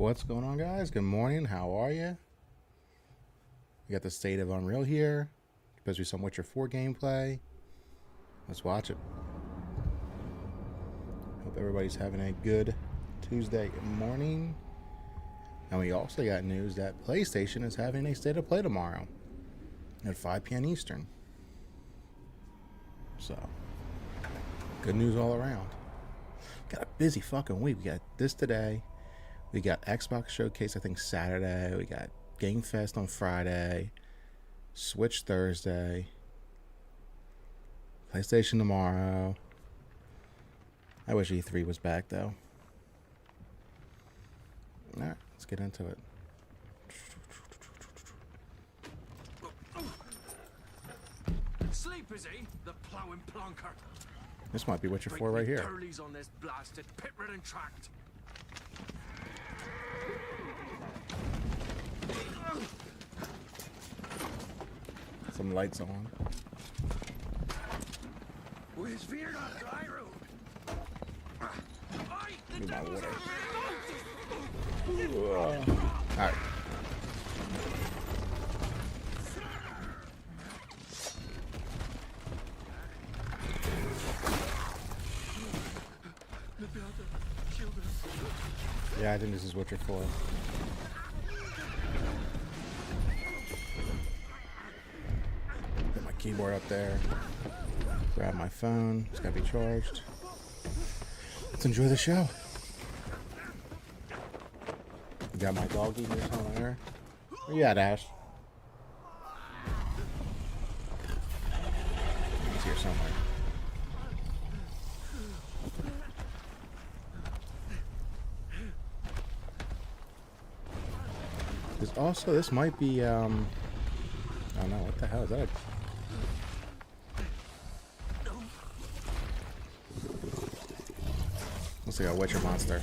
What's going on, guys? Good morning. How are you? We got the State of Unreal here. Supposed to be some Witcher 4 gameplay. Let's watch it. Hope everybody's having a good Tuesday morning. And we also got news that PlayStation is having a State of Play tomorrow at 5 p.m. Eastern. So, good news all around. Got a busy fucking week. We got this today. We got Xbox Showcase, I think, Saturday. We got Game Fest on Friday. Switch Thursday. PlayStation tomorrow. I wish E3 was back, though. Alright, let's get into it. Sleep is he, the plowing plonker. This might be Witcher 4 right here. On this blasted pit-ridden tract. Some lights on. With fear on dry road. Need my water. Alright. Yeah, I think this is Witcher 4. Put my keyboard up there. Grab my phone. It's gotta be charged. Let's enjoy the show. Got my doggy here somewhere. Where you at, Ash? He's here somewhere. There's also, this might be, I don't know, what the hell is that? Looks like a Witcher monster.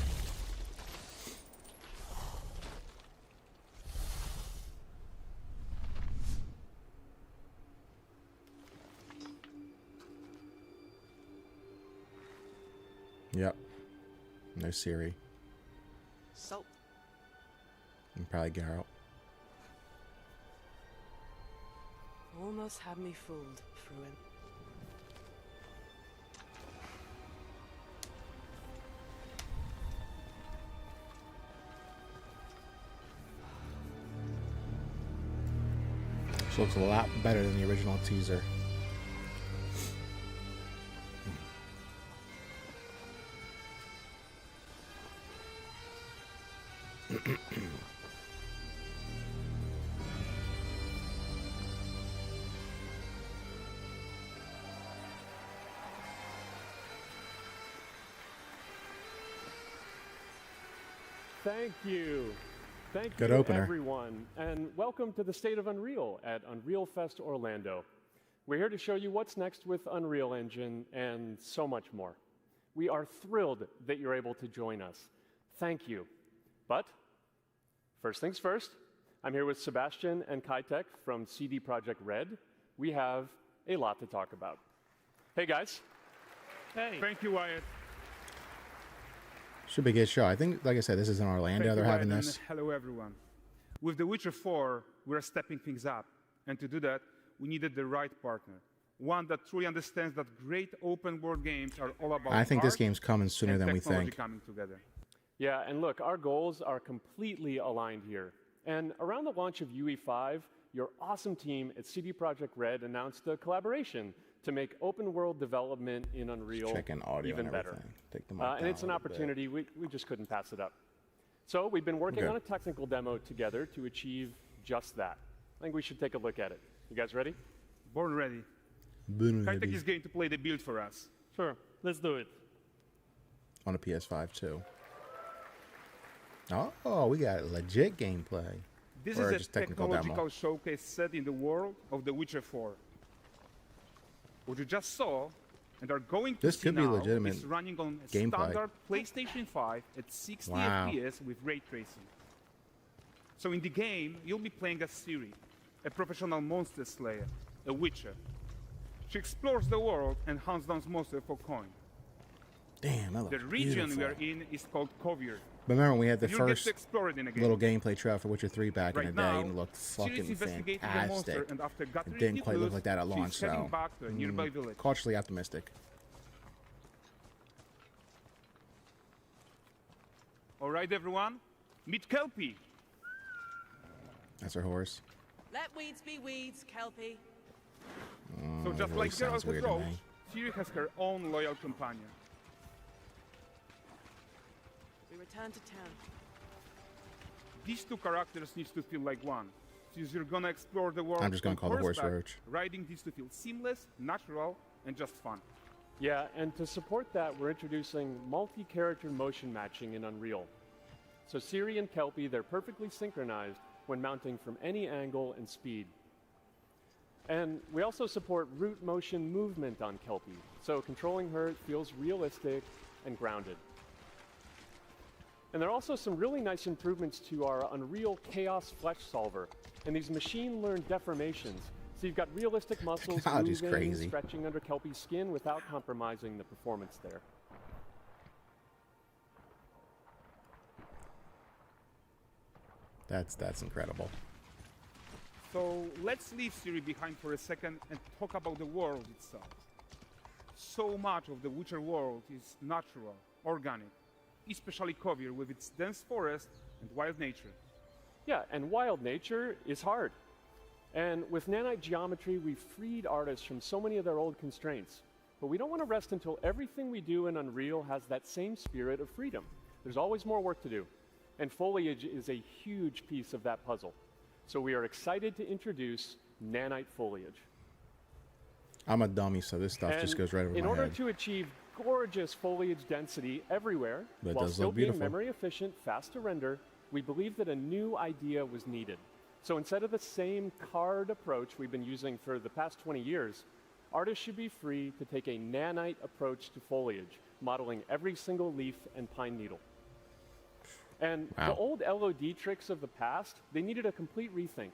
Yep. No Siri. Salt. And probably Geralt. Almost had me fooled, Fruin. This looks a lot better than the original teaser. Thank you. Thank Good you, opener. everyone, and welcome to the State of Unreal at Unreal Fest Orlando. We're here to show you what's next with Unreal Engine and so much more. We are thrilled that you're able to join us. Thank you. But first things first, I'm here with Sebastian and Kitek from CD Projekt Red. We have a lot to talk about. Hey, guys. Hey. Thank you, Wyatt. Should be a good show. I think, like I said, this is in Orlando. They're having this. Hello, everyone. With The Witcher 4, we're stepping things up. And to do that, we needed the right partner. One that truly understands that great open-world games are all about I think this art game's coming sooner and than we technology think. coming together. Yeah, and look, our goals are completely aligned here. And around the launch of UE5, your awesome team at CD Projekt Red announced a collaboration to make open world development in Unreal Checking audio even and better. everything. Take the mic And down it's a an little bit. opportunity, we just couldn't pass it up. So we've been working Okay. on a technical demo together to achieve just that. I think we should take a look at it. You guys ready? Born ready. Boom, Kitek baby. is going to play the build for us. Sure, let's do it. On a PS5 too. Oh, we got legit gameplay. This Or is just a technical demo. technological showcase set in the world of The Witcher 4. What you just saw and are going to This see could be now legitimate is running on a gameplay. standard PlayStation 5 at 60 Wow. FPS with ray tracing. So in the game, you'll be playing as Ciri, a professional monster slayer, a witcher. She explores the world and hunts down monsters for coin. Damn, that looks The region we are beautiful. in is called Covier. But remember, we had the You'll get first to explore it in a game. little gameplay trailer for Witcher 3 back in Right the day, now, and it looked Ciri's fucking investigating the monster, fantastic. and after It gathering didn't quite look clues, like that at launch, she's heading so back to a nearby village. cautiously optimistic. All right, everyone, meet Kelpie. That's her horse. Let weeds be weeds, Kelpie. So that just really like sounds Geralt weird the to Roach, me. Ciri has her own loyal companion. We return to town. These two characters need to feel like one. Since you're gonna explore the world I'm just gonna on call the horse horseback, Roach. riding needs to feel seamless, natural, and just fun. Yeah, and to support that, we're introducing multi-character motion matching in Unreal. So Ciri and Kelpie, they're perfectly synchronized when mounting from any angle and speed. And we also support root motion movement on Kelpie, so controlling her feels realistic and grounded. And there are also some really nice improvements to our Unreal Chaos Flesh Solver and these machine-learned deformations. So you've got realistic muscles Technology's moving, crazy. stretching under Kelpie's skin without compromising the performance there. That's incredible. So let's leave Ciri behind for a second and talk about the world itself. So much of the Witcher world is natural, organic, especially Covier with its dense forest and wild nature. Yeah, and wild nature is hard. And with nanite geometry, we've freed artists from so many of their old constraints. But we don't want to rest until everything we do in Unreal has that same spirit of freedom. There's always more work to do. And foliage is a huge piece of that puzzle. So we are excited to introduce nanite foliage. I'm a dummy, so this stuff just And goes right over in my order head. to achieve gorgeous foliage density everywhere, But it while does still look being beautiful. memory efficient, fast to render, we believe that a new idea was needed. So instead of the same card approach we've been using for the past 20 years, artists should be free to take a nanite approach to foliage, modeling every single leaf and pine needle. And Wow. the old LOD tricks of the past, they needed a complete rethink.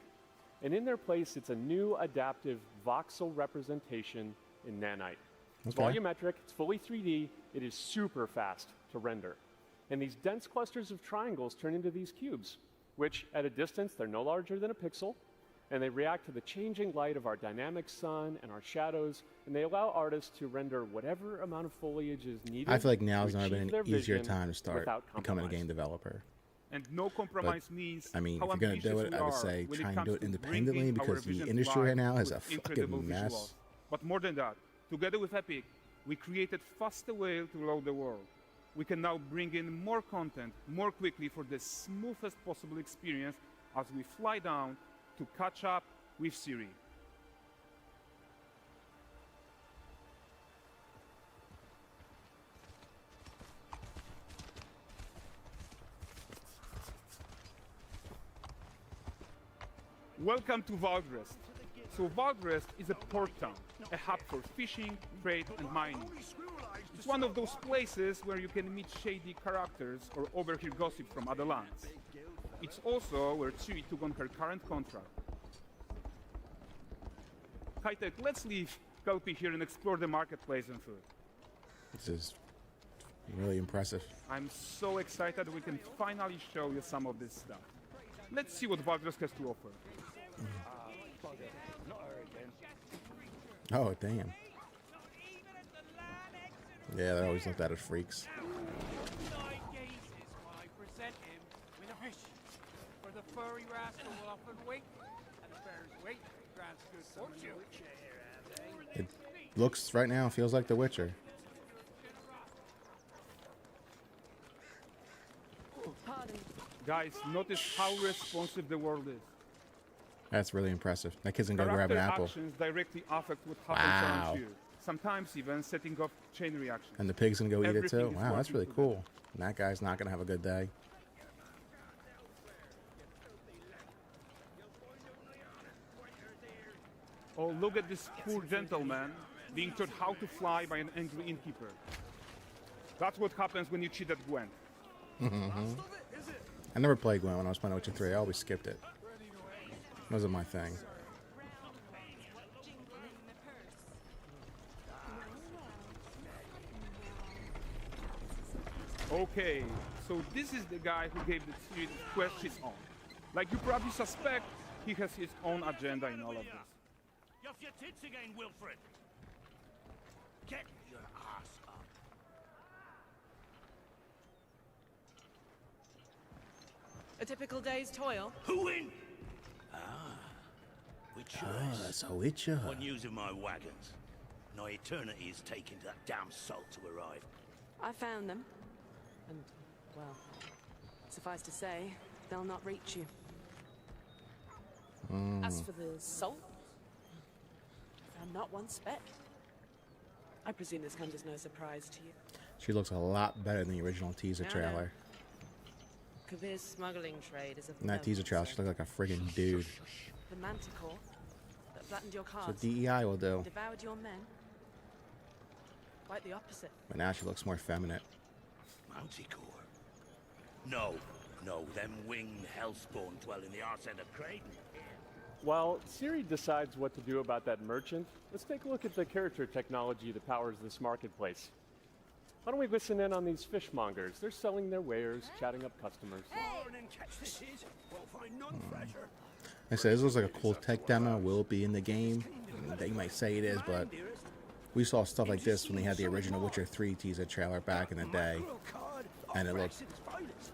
And in their place, it's a new adaptive voxel representation in nanite. It's Okay. volumetric, it's fully 3D, it is super fast to render. And these dense clusters of triangles turn into these cubes, which at a distance, they're no larger than a pixel, and they react to the changing light of our dynamic sun and our shadows, and they allow artists to render whatever amount of foliage is needed. I feel like now's to never achieve been their an easier vision time to start without becoming a compromise. game developer. And no compromise means I mean, how if you're gonna do ambitious it, we I would are say when it try and comes do it to independently bringing our because the vision to industry life right now is a with incredible fucking mess. visuals. But more than that, together with Epic, we created faster way to load the world. We can now bring in more content more quickly for the smoothest possible experience as we fly down to catch up with Ciri. Welcome to Valdrest. So Valdrest is a port town, a hub for fishing, trade, and mining. It's one of those places where you can meet shady characters or overhear gossip from other lands. It's also where Ciri took on her current contract. High-tech, let's leave Kelpie here and explore the marketplace and food. This is really impressive. I'm so excited we can finally show you some of this stuff. Let's see what Valdrest has to offer. Oh, damn. Yeah, they always looked at as freaks. Nine gazes while I present him with a fish. For the furry rascal will often wait, and the bear's weight grants good fortune. It looks right now, feels like The Witcher. Pardon. Guys, notice how responsive the world is. That's really impressive. That kid's gonna go grab Character an apple. actions directly affect what happens Wow. around you. Sometimes even setting off chain reactions. And the pig's gonna go eat it Everything too. is Wow, that's working really for them. cool. And that guy's not gonna have a good day. Oh, look at this poor gentleman being taught how to fly by an angry innkeeper. That's what happens when you cheat at Gwent. I never played Gwen when I was playing Witcher 3. I always skipped it. It wasn't my thing. Okay, so this is the guy who gave the series Quest his own. Like you probably suspect, he has his own agenda in all of this. You're off your tits again, Wilfred. Get your ass up. A typical day's toil. Who in? Which That's a witcher. What news of my wagons? No eternity is taking that damn salt to arrive. I found them. And, well, suffice to say, they'll not reach you. As for the salt, I found not one speck. I presume this comes as no surprise to you. She looks a lot better than the original teaser No, no. trailer. Kavir's smuggling trade is of In that teaser trailer, she looked like a friggin' dude. The manticore that flattened your That's what cards, DEI will do. devoured your men. Quite the opposite. But now she looks more feminine. Manticore? No, them winged hellspawn dwell in the arse end of Creighton. While Siri decides what to do about that merchant, let's take a look at the character technology that powers this marketplace. Why don't we listen in on these fishmongers? They're selling their wares, chatting up customers. Morning, catch this is. We'll find none fresher. Like I said, this looks like a cool tech demo. Will it be in the game? They might say it is, but we saw stuff like this when they had the original Witcher 3 teaser trailer back in the day, and it looked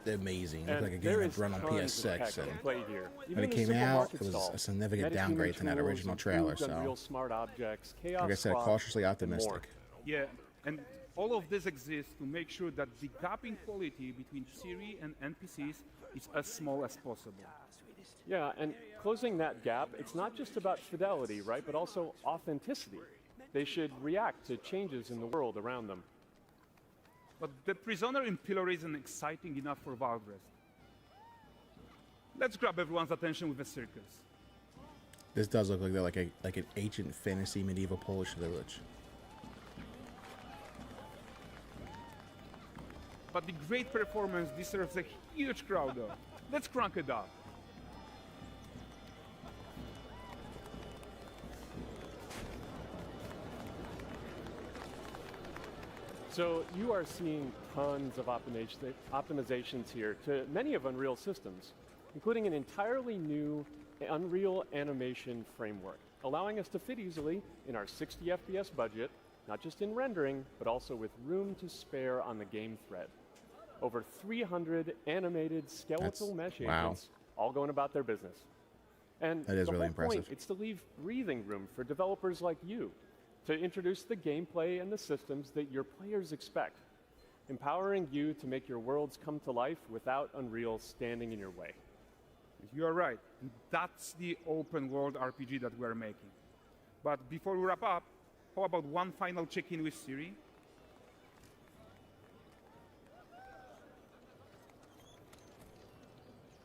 amazing. It looked like a game that run on PS6. And when it came out, it was a significant downgrade from that original trailer. So, smart objects, chaos like I said, fraud, cautiously and more. optimistic. Yeah, and all of this exists to make sure that the gap in quality between Siri and NPCs is as small as possible. Yeah, and closing that gap, it's not just about fidelity, right, but also authenticity. They should react to changes in the world around them. But the prisoner in Pillory isn't exciting enough for Valdrest. Let's grab everyone's attention with a circus. This does look like they're like an ancient fantasy medieval Polish village. But the great performance deserves a huge crowd though. Let's crank it up. So you are seeing tons of optimizations here to many of Unreal systems, including an entirely new Unreal animation framework, allowing us to fit easily in our 60 FPS budget, not just in rendering, but also with room to spare on the game thread. Over 300 animated skeletal mesh agents, all going about their business. And that is the really whole point, impressive. it's to leave breathing room for developers like you to introduce the gameplay and the systems that your players expect, empowering you to make your worlds come to life without Unreal standing in your way. You're right. That's the open world RPG that we're making. But before we wrap up, how about one final check-in with Siri?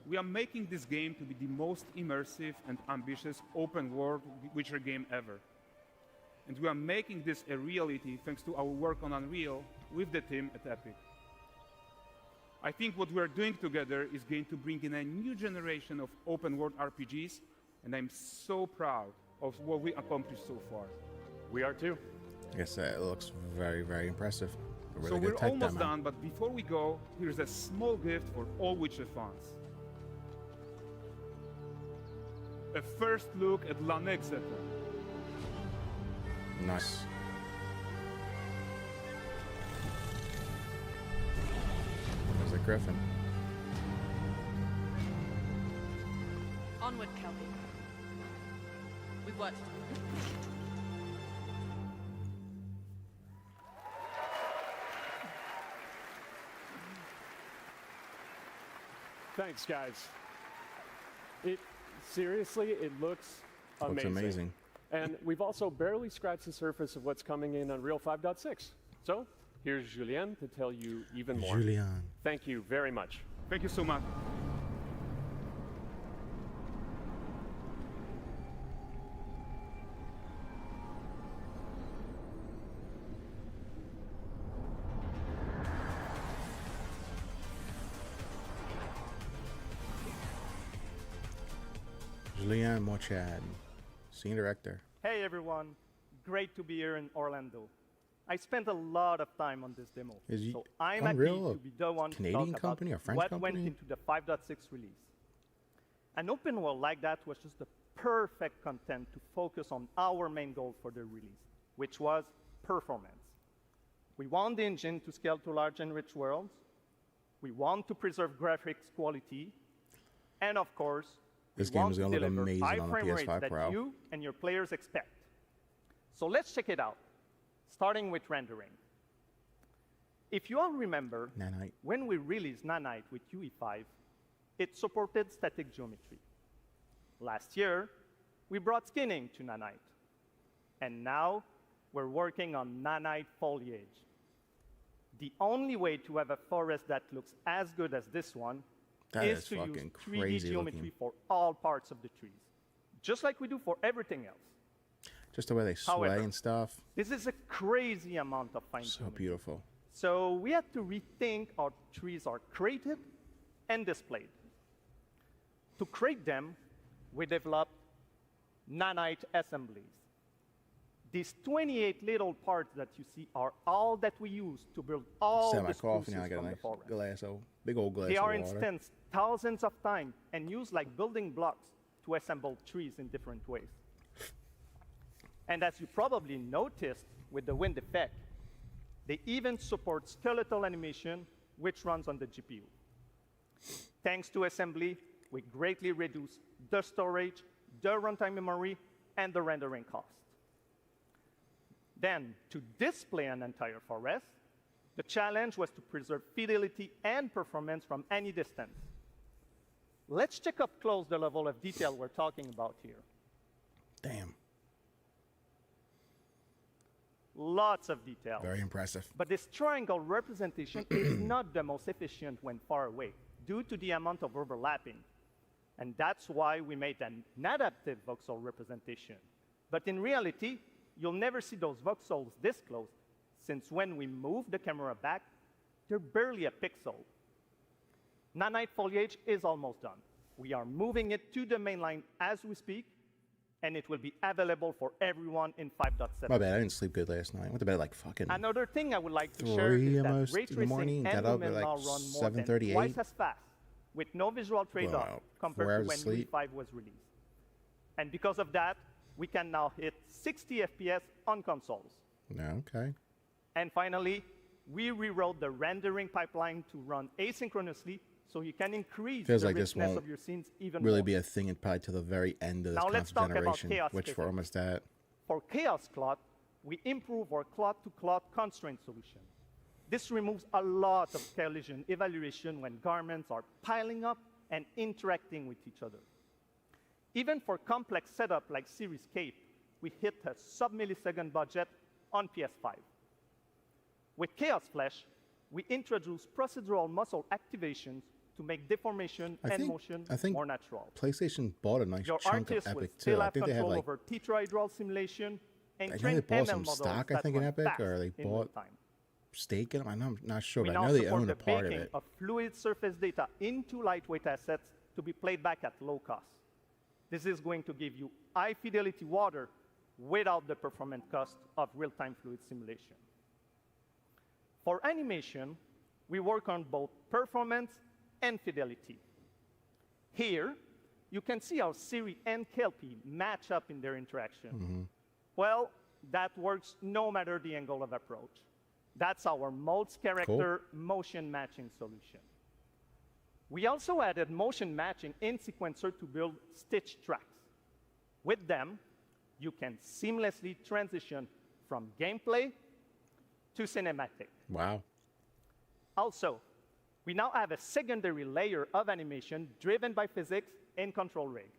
We are making this game to be the most immersive and ambitious open world Witcher game ever. And we are making this a reality thanks to our work on Unreal with the team at Epic. I think what we're doing together is going to bring in a new generation of open world RPGs, and I'm so proud of what we accomplished so far. We are too. Like I said, it looks very, very impressive. A really So good we're tech almost demo. done, but before we go, here's a small gift for all Witcher fans. A first look at Lanexeter. Nice. There's a griffin. Onward, Kelpie. We've worked. Thanks, guys. Seriously, it looks amazing. Looks amazing. And we've also barely scratched the surface of what's coming in Unreal 5.6. So here's Julien to tell you even more. Julien. Thank you very much. Thank you so much. Julien Mochad, Senior Director. Hey everyone, great to be here in Orlando. I spent a lot of time on this demo, Is so I'm Unreal happy to be the one to Canadian talk company or about French what company? went into the 5.6 release. An open world like that was just the perfect content to focus on our main goal for the release, which was performance. We want the engine to scale to large and rich worlds. We want to preserve graphics quality. And of course, This we game want is to gonna look deliver amazing high on the frame rates PS5 that Pro. you and your players expect. So let's check it out, starting with rendering. If you all remember, Nanite. when we released Nanite with UE5, it supported static geometry. Last year, we brought skinning to Nanite. And now, we're working on Nanite foliage. The only way to have a forest that looks as good as this one That is is to use fucking 3D crazy geometry looking. for all parts of the trees, just like we do for everything else. Just the way they sway However, and stuff. This is a crazy amount of fine So tuning. beautiful. So we had to rethink how trees are created and displayed. To create them, we developed nanite assemblies. These 28 little parts that you see are all that we use to build all Set the my coffee spruces now. I got a from the nice forest. glass of big old glass They of are water. instanced thousands of times and used like building blocks to assemble trees in different ways. And as you probably noticed with the wind effect, they even support skeletal animation, which runs on the GPU. Thanks to assembly, we greatly reduce the storage, the runtime memory, and the rendering cost. Then, to display an entire forest, the challenge was to preserve fidelity and performance from any distance. Let's check up close the level of detail we're talking about here. Damn. Lots of detail. Very impressive. But this triangle representation is not the most efficient when far away, due to the amount of overlapping. And that's why we made an adaptive voxel representation. But in reality, you'll never see those voxels this close, since when we move the camera back, they're barely a pixel. Nanite foliage is almost done. We are moving it to the main line as we speak, and it will be available for everyone in 5.7. My bad. I didn't sleep good last night. I went to bed at like fucking Another thing I would like to share 3 is that almost ray in the tracing morning. and Got up at Lumen like now run more than 7:38. twice as fast, with no visual trade-off Wow, 4 compared to hours when of sleep. UE5 was released. And because of that, we can now hit 60 FPS on consoles. No, okay. And finally, we rewrote the rendering pipeline to run asynchronously, so you can increase Feels the like this richness won't of your scenes even really more. be a thing and probably to the very end of this Now let's console talk about generation, chaos which we're physics. almost at. For chaos cloth, we improve our cloth-to-cloth constraint solution. This removes a lot of collision evaluation when garments are piling up and interacting with each other. Even for complex setup like Series Cape, we hit a sub-millisecond budget on PS5. With Chaos Flesh, we introduce procedural muscle activations to make deformation and motion I think more natural. PlayStation bought a nice Your chunk of artists will Epic still too. I have think they have control like over tetrahedral simulation and I know train they bought ML some models stock, I that think, in run Epic, fast or they in bought real time. stake in them. I'm not sure, We but I now know they support own the a part of baking it. of fluid surface data into lightweight assets to be played back at low cost. This is going to give you high-fidelity water without the performance cost of real-time fluid simulation. For animation, we work on both performance and fidelity. Here, you can see how Siri and Kelpie match up in their interaction. Well, that works no matter the angle of approach. That's our Molds character motion matching solution. We also added motion matching in Sequencer to build stitch tracks. With them, you can seamlessly transition from gameplay to cinematic. Wow. Also, we now have a secondary layer of animation driven by physics in Control Rig.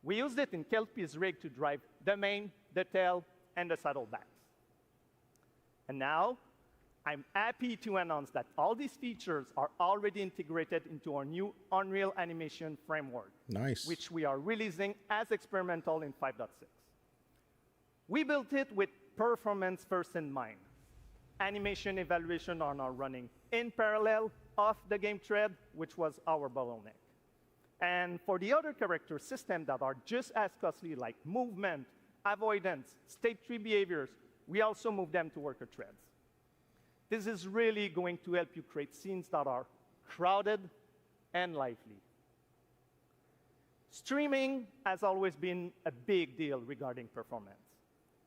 We used it in Kelpie's rig to drive the mane, the tail, and the saddlebacks. And now, I'm happy to announce that all these features are already integrated into our new Unreal Animation framework, Nice. which we are releasing as experimental in 5.6. We built it with performance first in mind. Animation evaluation are now running in parallel off the game thread, which was our bottleneck. And for the other character systems that are just as costly, like movement, avoidance, state tree behaviors, we also move them to worker threads. This is really going to help you create scenes that are crowded and lively. Streaming has always been a big deal regarding performance.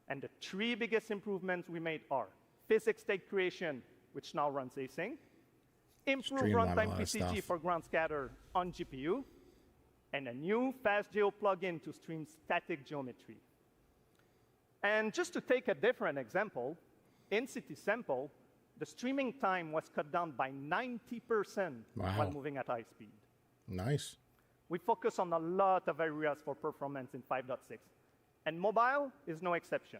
And the 3 biggest improvements we made are physics state creation, which now runs async, improved Streamline a runtime lot of PCG stuff. for ground scatter on GPU, and a new FastGeo plugin to stream static geometry. And just to take a different example, in CitySample, the streaming time was cut down by 90% while moving at high speed. Nice. We focus on a lot of areas for performance in 5.6, and mobile is no exception.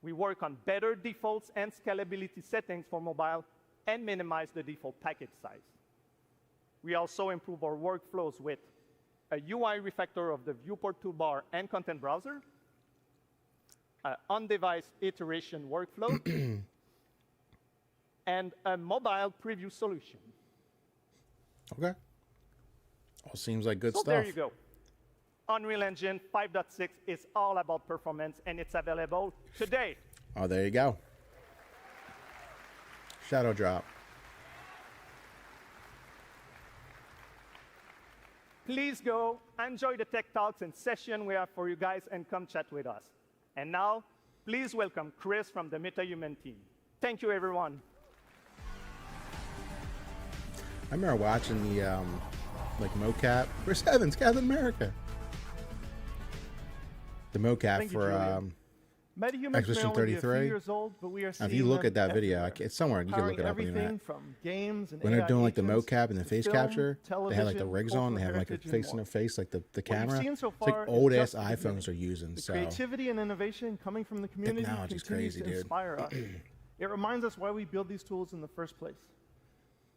We work on better defaults and scalability settings for mobile and minimize the default package size. We also improve our workflows with a UI refactor of the viewport toolbar and content browser, on-device iteration workflow, and a mobile preview solution. Okay. All seems like good So stuff. there you go. Unreal Engine 5.6 is all about performance, and it's available today. Oh, there you go. Shadow drop. Please go enjoy the tech talks and session we have for you guys and come chat with us. And now, please welcome Chris from the MetaHuman team. Thank you, everyone. I remember watching the like mocap. Chris Evans, Captain America. The mocap Thank you, for Julian. MetaHuman Expedition may only be a few 33. years old, but we are Now, if seeing you look them at that video, everywhere, it's somewhere. You can powering look it up on the everything internet. from games and When they're AI doing like the agents mocap and the to face film, capture, they have like the television, rigs on. They cultural have like a heritage, face and in their more. face, like the What camera. you've seen so It's like far is old ass just the iPhones beginning. are using. The So creativity and innovation coming from the community Technology's continues crazy, to dude. inspire us. It reminds us why we build these tools in the first place.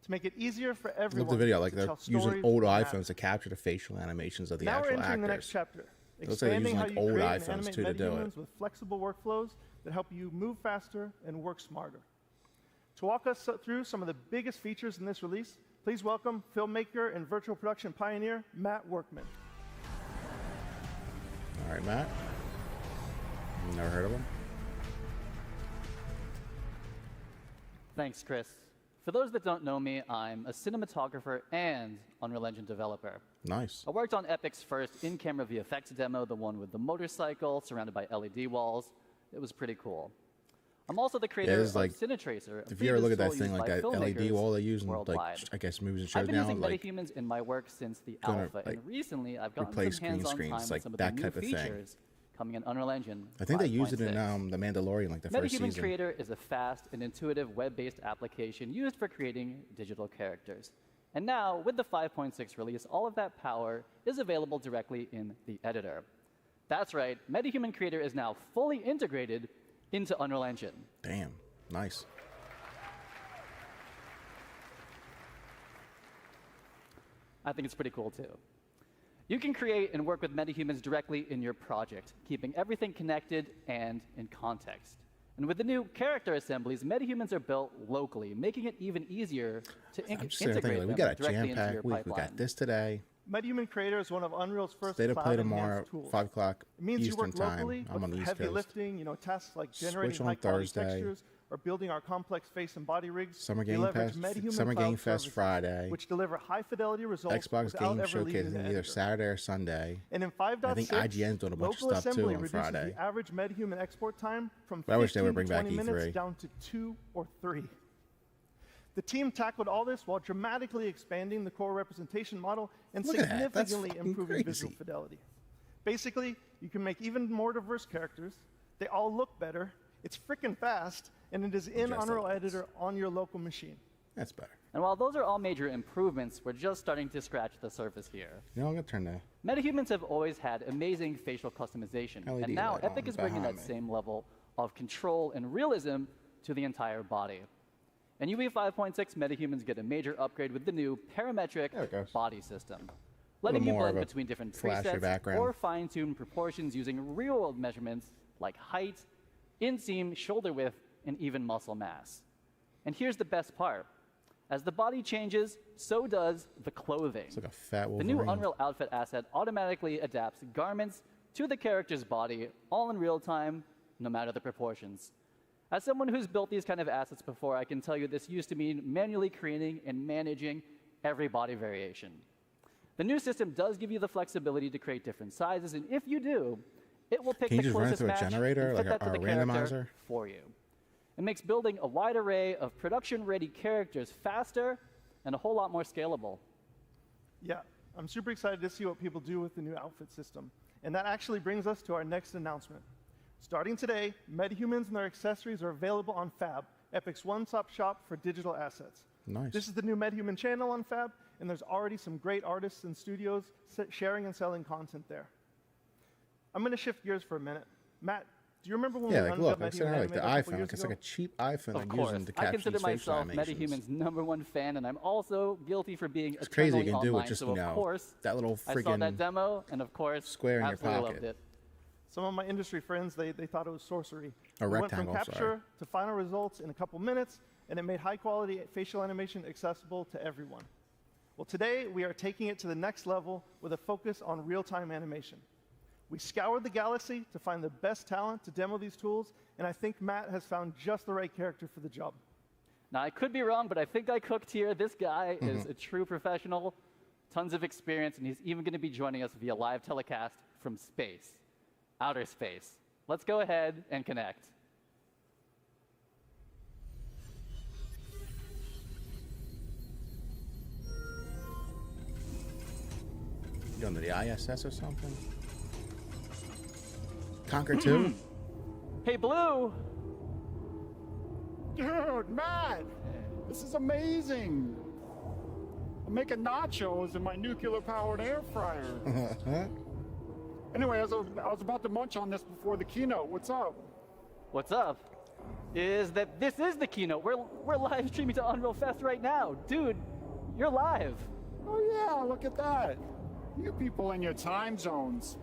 To make it easier for look everyone at the video. Like to they're tell using stories old that matter. iPhones to capture the facial animations of the Now we're actual entering the next actors. chapter, Looks like they're expanding using, how like, you old create and iPhones, animate too, to do it. metahumans with flexible workflows that help you move faster and work smarter. To walk us through some of the biggest features in this release, please welcome filmmaker and virtual production pioneer, Matt Workman. All right, Matt. Never heard of him. Thanks, Chris. For those that don't know me, I'm a cinematographer and Unreal Engine developer. Nice. I worked on Epic's first in-camera VFX demo, the one with the motorcycle surrounded by LED walls. It was pretty cool. I'm also the creator it's of like- Cinetracer, a If you ever look at that tool thing, used like by that LED filmmakers wall they use in, worldwide. like, I guess movies and I've shows been now, using like metahumans in my work since the gonna, alpha, like, and recently I've gotten replace some green hands-on screens, time with like some of that the new type of thing. features coming in Unreal Engine I think they used it in 5.6. The Mandalorian, like the first MetaHuman season. Creator is a fast and intuitive web-based application used for creating digital characters. And now, with the 5.6 release, all of that power is available directly in the editor. That's right, MetaHuman Creator is now fully integrated into Unreal Engine. Damn, nice. I think it's pretty cool too. You can create and work with metahumans directly in your project, keeping everything connected and in context. And with the new character assemblies, metahumans are built locally, making it even easier to I'm just sitting there thinking, integrate like, we them got a directly into your jam-packed week. We pipeline. got this today. MetaHuman Creator is one of Unreal's first State of play cloud-enhanced tomorrow, tools. 5 o'clock It means you Eastern work time. locally I'm on the with East heavy Coast. lifting, tasks like generating Switch on high-quality Thursday. textures or building our complex face and body rigs. Summer We Game leverage Fest, MetaHuman Summer Cloud Game Fest services, Friday. which deliver high-fidelity results Xbox without Game ever Showcase leaving is the either editor. Saturday or Sunday. And in 5.6, I think IGN's doing a bunch of local stuff, too, assembly on reduces Friday. the average MetaHuman export time from But I wish they 15 would bring to back 20 minutes E3. down to 2 or 3. The team tackled all this while dramatically expanding the core representation model and Look at that. That's significantly fucking improving visual crazy. fidelity. Basically, you can make even more diverse characters. They all look better. It's freaking fast, and it is in Just Unreal like Editor on your local machine. That's better. And while those are all major improvements, we're just starting to scratch the surface here. You know, I'm going to turn the... Metahumans have always had amazing facial customization, LED and now light Epic on is bringing that behind me. same level of control and realism to the entire body. In UE 5.6, metahumans get a major upgrade with the new parametric There it goes. body system, letting you more of blend a between different flashy presets background. or fine-tune proportions using real-world measurements like height, inseam, shoulder width, and even muscle mass. And here's the best part. As the body changes, so does the clothing. It's like a fat The Wolverine. new Unreal Outfit asset automatically adapts garments to the character's body, all in real time, no matter the proportions. As someone who's built these kind of assets before, I can tell you this used to mean manually creating and managing every body variation. The new system does give you the flexibility to create different sizes, and if you do, it will pick the closest match and fit that to the character for you. It makes building a wide array of production-ready characters faster and a whole lot more scalable. Yeah, I'm super excited to see what people do with the new outfit system. And that actually brings us to our next announcement. Starting today, metahumans and their accessories are available on Fab, Epic's one-stop shop for digital assets. Nice. This is the new metahuman channel on Fab, and there's already some great artists and studios sharing and selling content there. I'm going to shift gears for a minute. Matt, do you remember when we unveiled Metahuman like the iPhone. It's like a cheap iPhone I'm using to capture I consider myself Metahuman's #1 fan, and I'm also guilty for being it's crazy you can online, do with just, so of course, that little freaking I saw that demo, and of course, square in your pocket. Loved it. Some of my industry friends, they thought it was sorcery. A we rectangle, went from capture to final results in a couple minutes, and it made high-quality facial animation accessible to everyone. Well, today, we are taking it to the next level with a focus on real-time animation. We scoured the galaxy to find the best talent to demo these tools, and I think Matt has found just the right character for the job. Now, I could be wrong, but I think I cooked here. This guy is a true professional, tons of experience, and he's even going to be joining us via live telecast from space, outer space. Let's go ahead and connect. You going to the ISS or something? Conquer 2? Hey, Blue! Dude, Matt! This is amazing! I'm making nachos in my nuclear-powered air fryer. Anyway, I was about to munch on this before the keynote. What's up? What's up is that this is the keynote. We're live streaming to Unreal Fest right now. Dude, you're live. Oh yeah, look at that. You people in your time zones.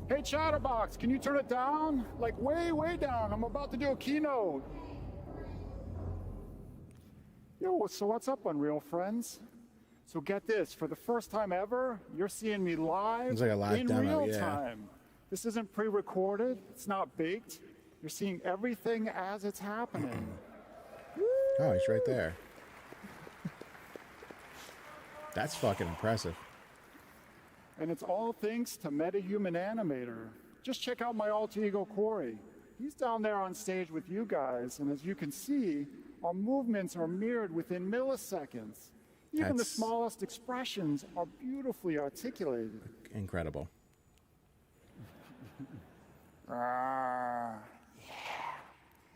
Hey, Chatterbox, can you turn it down? Like way, way down. I'm about to do a keynote. Yo, so what's up, Unreal friends? So get this, for the first time ever, you're seeing me live, it's like a live in demo, real time. This isn't pre-recorded, it's not baked. You're seeing everything as it's happening. Oh, he's right there. That's fucking impressive. And it's all thanks to MetaHuman Animator. Just check out my alter ego, Corey. He's down there on stage with you guys, and as you can see, our movements are mirrored within milliseconds. Even the smallest expressions are beautifully articulated. Incredible. Yeah.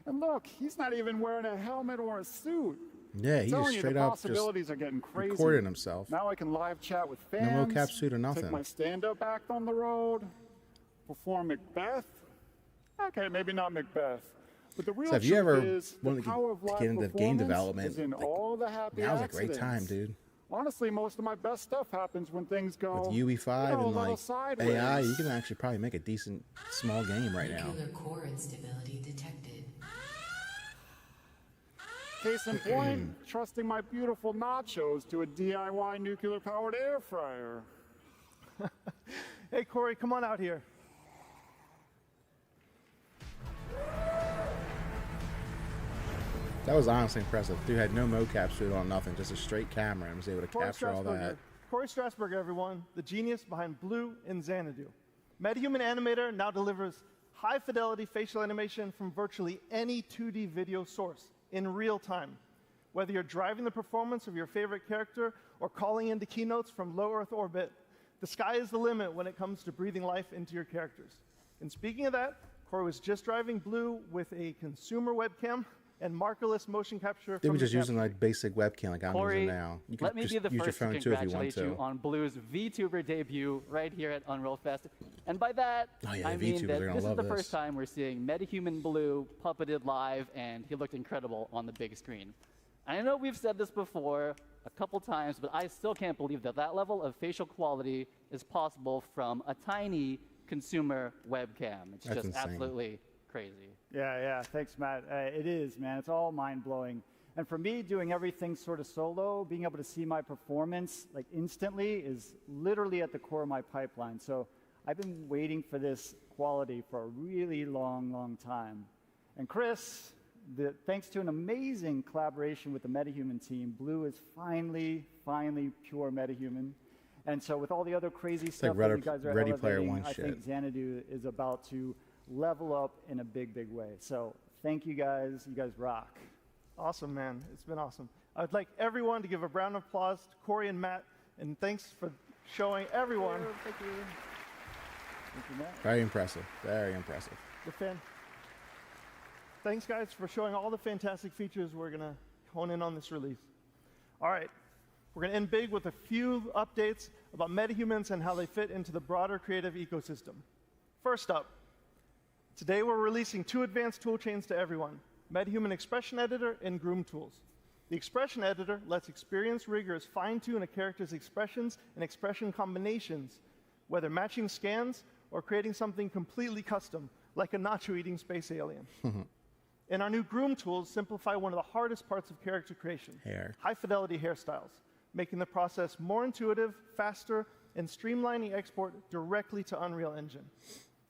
And look, he's not even wearing a helmet or a suit. Yeah, he just straight up possibilities are getting crazy. Recorded himself. Now I can live chat with fans. No mocap suit or nothing. Take my stand-up act on the road. Perform Macbeth. Okay, maybe not Macbeth. But the real so if you ever is wanted to get into game development, all the happy now's a great time, dude. Honestly, most of my best stuff happens when things go with UE5 and like sideways. AI, you can actually probably make a decent small game right now. Nuclear core instability detected. Case in point, trusting my beautiful nachos to a DIY nuclear-powered air fryer. Hey, Corey, come on out here. That was honestly impressive. Dude had no mocap suit on, nothing, just a straight camera and was able to capture all that. Corey Strasberger, everyone, the genius behind Blue and Xanadu. MetaHuman Animator now delivers high-fidelity facial animation from virtually any 2D video source in real time. Whether you're driving the performance of your favorite character or calling into keynotes from low Earth orbit, the sky is the limit when it comes to breathing life into your characters. And speaking of that, Corey was just driving Blue with a consumer webcam and markerless motion capture. They were just using like basic webcam like I'm using now. You can let me be the first to congratulate you on Blue's VTuber debut right here at Unreal Fest. And by that, I mean that this is the first time we're seeing MetaHuman Blue puppeted live, and he looked incredible on the big screen. And I know we've said this before a couple times, but I still can't believe that that level of facial quality is possible from a tiny consumer webcam. It's just absolutely crazy. Yeah, thanks, Matt. It is, man. It's all mind-blowing. And for me, doing everything sort of solo, being able to see my performance like instantly is literally at the core of my pipeline. So I've been waiting for this quality for a really long time. And Chris, thanks to an amazing collaboration with the MetaHuman team, Blue is finally pure MetaHuman. And so with all the other crazy stuff that you guys are elevating, I think Xanadu is about to level up in a big way. So thank you guys. You guys rock. Awesome, man. It's been awesome. I'd like everyone to give a round of applause to Corey and Matt, and thanks for showing everyone. Thank you. Thank you, Matt. Very impressive. Very impressive. Thanks, guys, for showing all the fantastic features we're going to hone in on this release. All right. We're going to end big with a few updates about MetaHumans and how they fit into the broader creative ecosystem. First up, today we're releasing 2 advanced toolchains to everyone, MetaHuman Expression Editor and Groom Tools. The Expression Editor lets experienced riggers fine-tune a character's expressions and expression combinations, whether matching scans or creating something completely custom, like a nacho-eating space alien. And our new Groom Tools simplify one of the hardest parts of character creation, high-fidelity hairstyles, making the process more intuitive, faster, and streamlining export directly to Unreal Engine.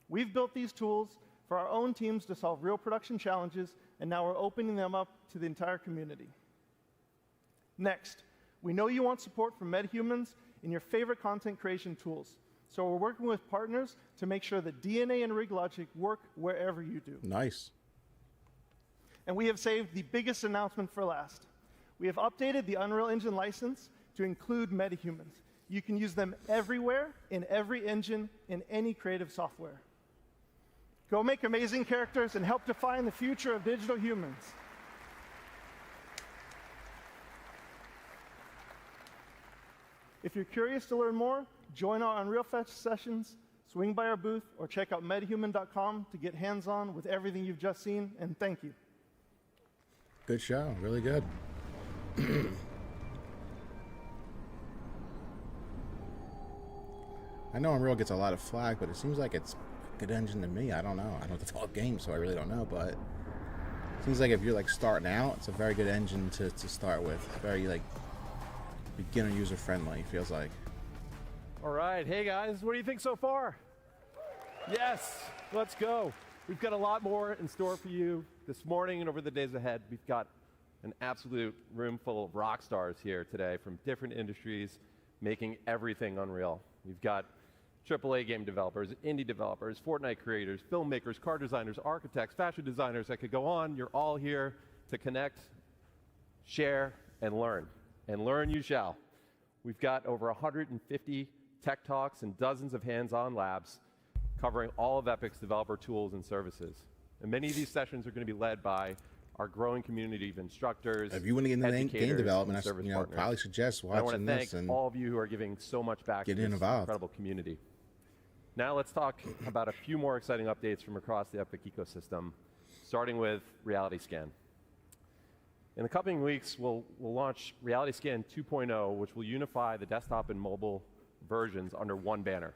We've built these tools for our own teams to solve real production challenges, and now we're opening them up to the entire community. Next, we know you want support from MetaHumans in your favorite content creation tools, so we're working with partners to make sure that DNA and RigLogic work wherever you do. Nice. And we have saved the biggest announcement for last. We have updated the Unreal Engine license to include MetaHumans. You can use them everywhere, in every engine, in any creative software. Go make amazing characters and help define the future of digital humans. If you're curious to learn more, join our Unreal Fest sessions, swing by our booth, or check out metahuman.com to get hands-on with everything you've just seen, and thank you. Good show. Really good. I know Unreal gets a lot of flack, but it seems like it's a good engine to me. I don't know. I don't develop games, so I really don't know, but it seems like if you're like starting out, it's a very good engine to start with. It's very like beginner user friendly, feels like. All right. Hey guys, what do you think so far? Yes, let's go. We've got a lot more in store for you this morning and over the days ahead. We've got an absolute room full of rock stars here today from different industries making everything Unreal. We've got AAA game developers, indie developers, Fortnite creators, filmmakers, car designers, architects, fashion designers. I could go on. You're all here to connect, share, and learn. And learn you shall. We've got over 150 tech talks and dozens of hands-on labs covering all of Epic's developer tools and services. And many of these sessions are going to be led by our growing community of instructors. If you want to get into game development, I probably suggest watching this. I want to thank all of you who are giving so much back to this incredible community. Now let's talk about a few more exciting updates from across the Epic ecosystem, starting with Reality Scan. In the coming weeks, we'll launch Reality Scan 2.0, which will unify the desktop and mobile versions under one banner.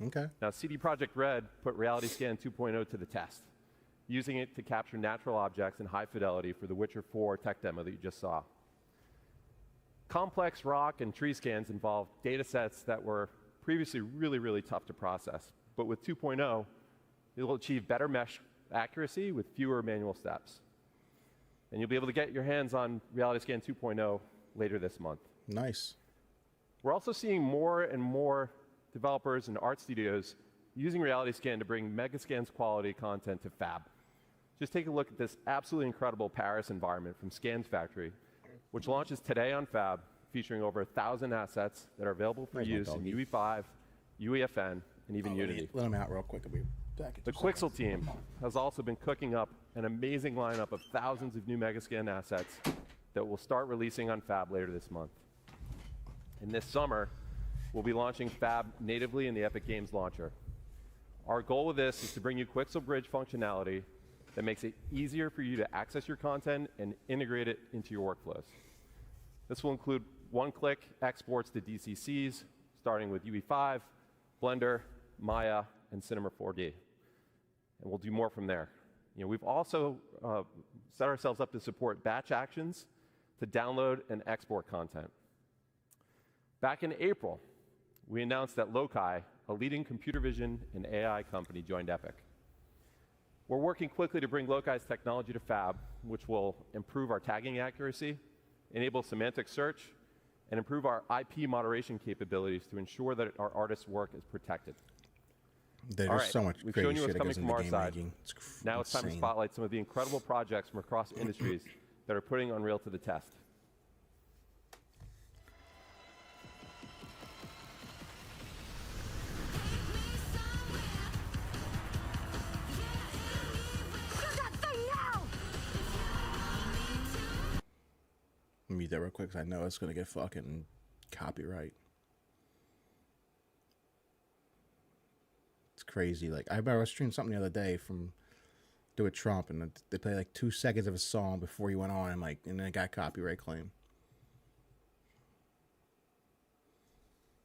Okay. Now, CD Projekt Red put Reality Scan 2.0 to the test, using it to capture natural objects in high fidelity for the Witcher 4 tech demo that you just saw. Complex rock and tree scans involve data sets that were previously really tough to process. But with 2.0, it will achieve better mesh accuracy with fewer manual steps. And you'll be able to get your hands on Reality Scan 2.0 later this month. Nice. We're also seeing more and more developers and art studios using Reality Scan to bring Megascan's quality content to Fab. Just take a look at this absolutely incredible Paris environment from Scans Factory, which launches today on Fab, featuring over 1,000 assets that are available for use in UE5, UEFN, and even Unity. Let them out real quick. The Quixel team has also been cooking up an amazing lineup of thousands of new Megascan assets that will start releasing on Fab later this month. And this summer, we'll be launching Fab natively in the Epic Games Launcher. Our goal with this is to bring you Quixel Bridge functionality that makes it easier for you to access your content and integrate it into your workflows. This will include one-click exports to DCCs, starting with UE5, Blender, Maya, and Cinema 4D. And we'll do more from there. We've also set ourselves up to support batch actions to download and export content. Back in April, we announced that Loci, a leading computer vision and AI company, joined Epic. We're working quickly to bring Locai's technology to Fab, which will improve our tagging accuracy, enable semantic search, and improve our IP moderation capabilities to ensure that our artists' work is protected. There's so much we've crazy shown you shit what's that coming goes from into our game side. making. Now it's time to insane. spotlight some of the incredible projects from across industries that are putting Unreal to the test. Let me mute that real quick because I know it's going to get fucking copyright. It's crazy. Like, I remember I was streaming something the other day from Do It Trump, and they played like 2 seconds of a song before you went on, and then it got copyright claim.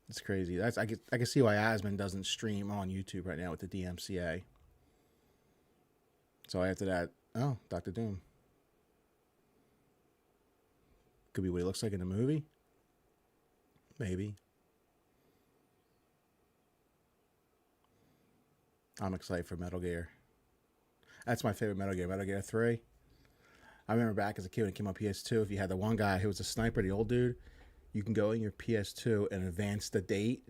It's crazy. I can see why Asmon doesn't stream on YouTube right now with the DMCA. So after that, oh, Dr. Doom. Could be what he looks like in the movie. Maybe. I'm excited for Metal Gear. That's my favorite Metal Gear, Metal Gear 3. I remember back as a kid when it came on PS2, if you had the one guy who was a sniper, the old dude, you can go in your PS2 and advance the date,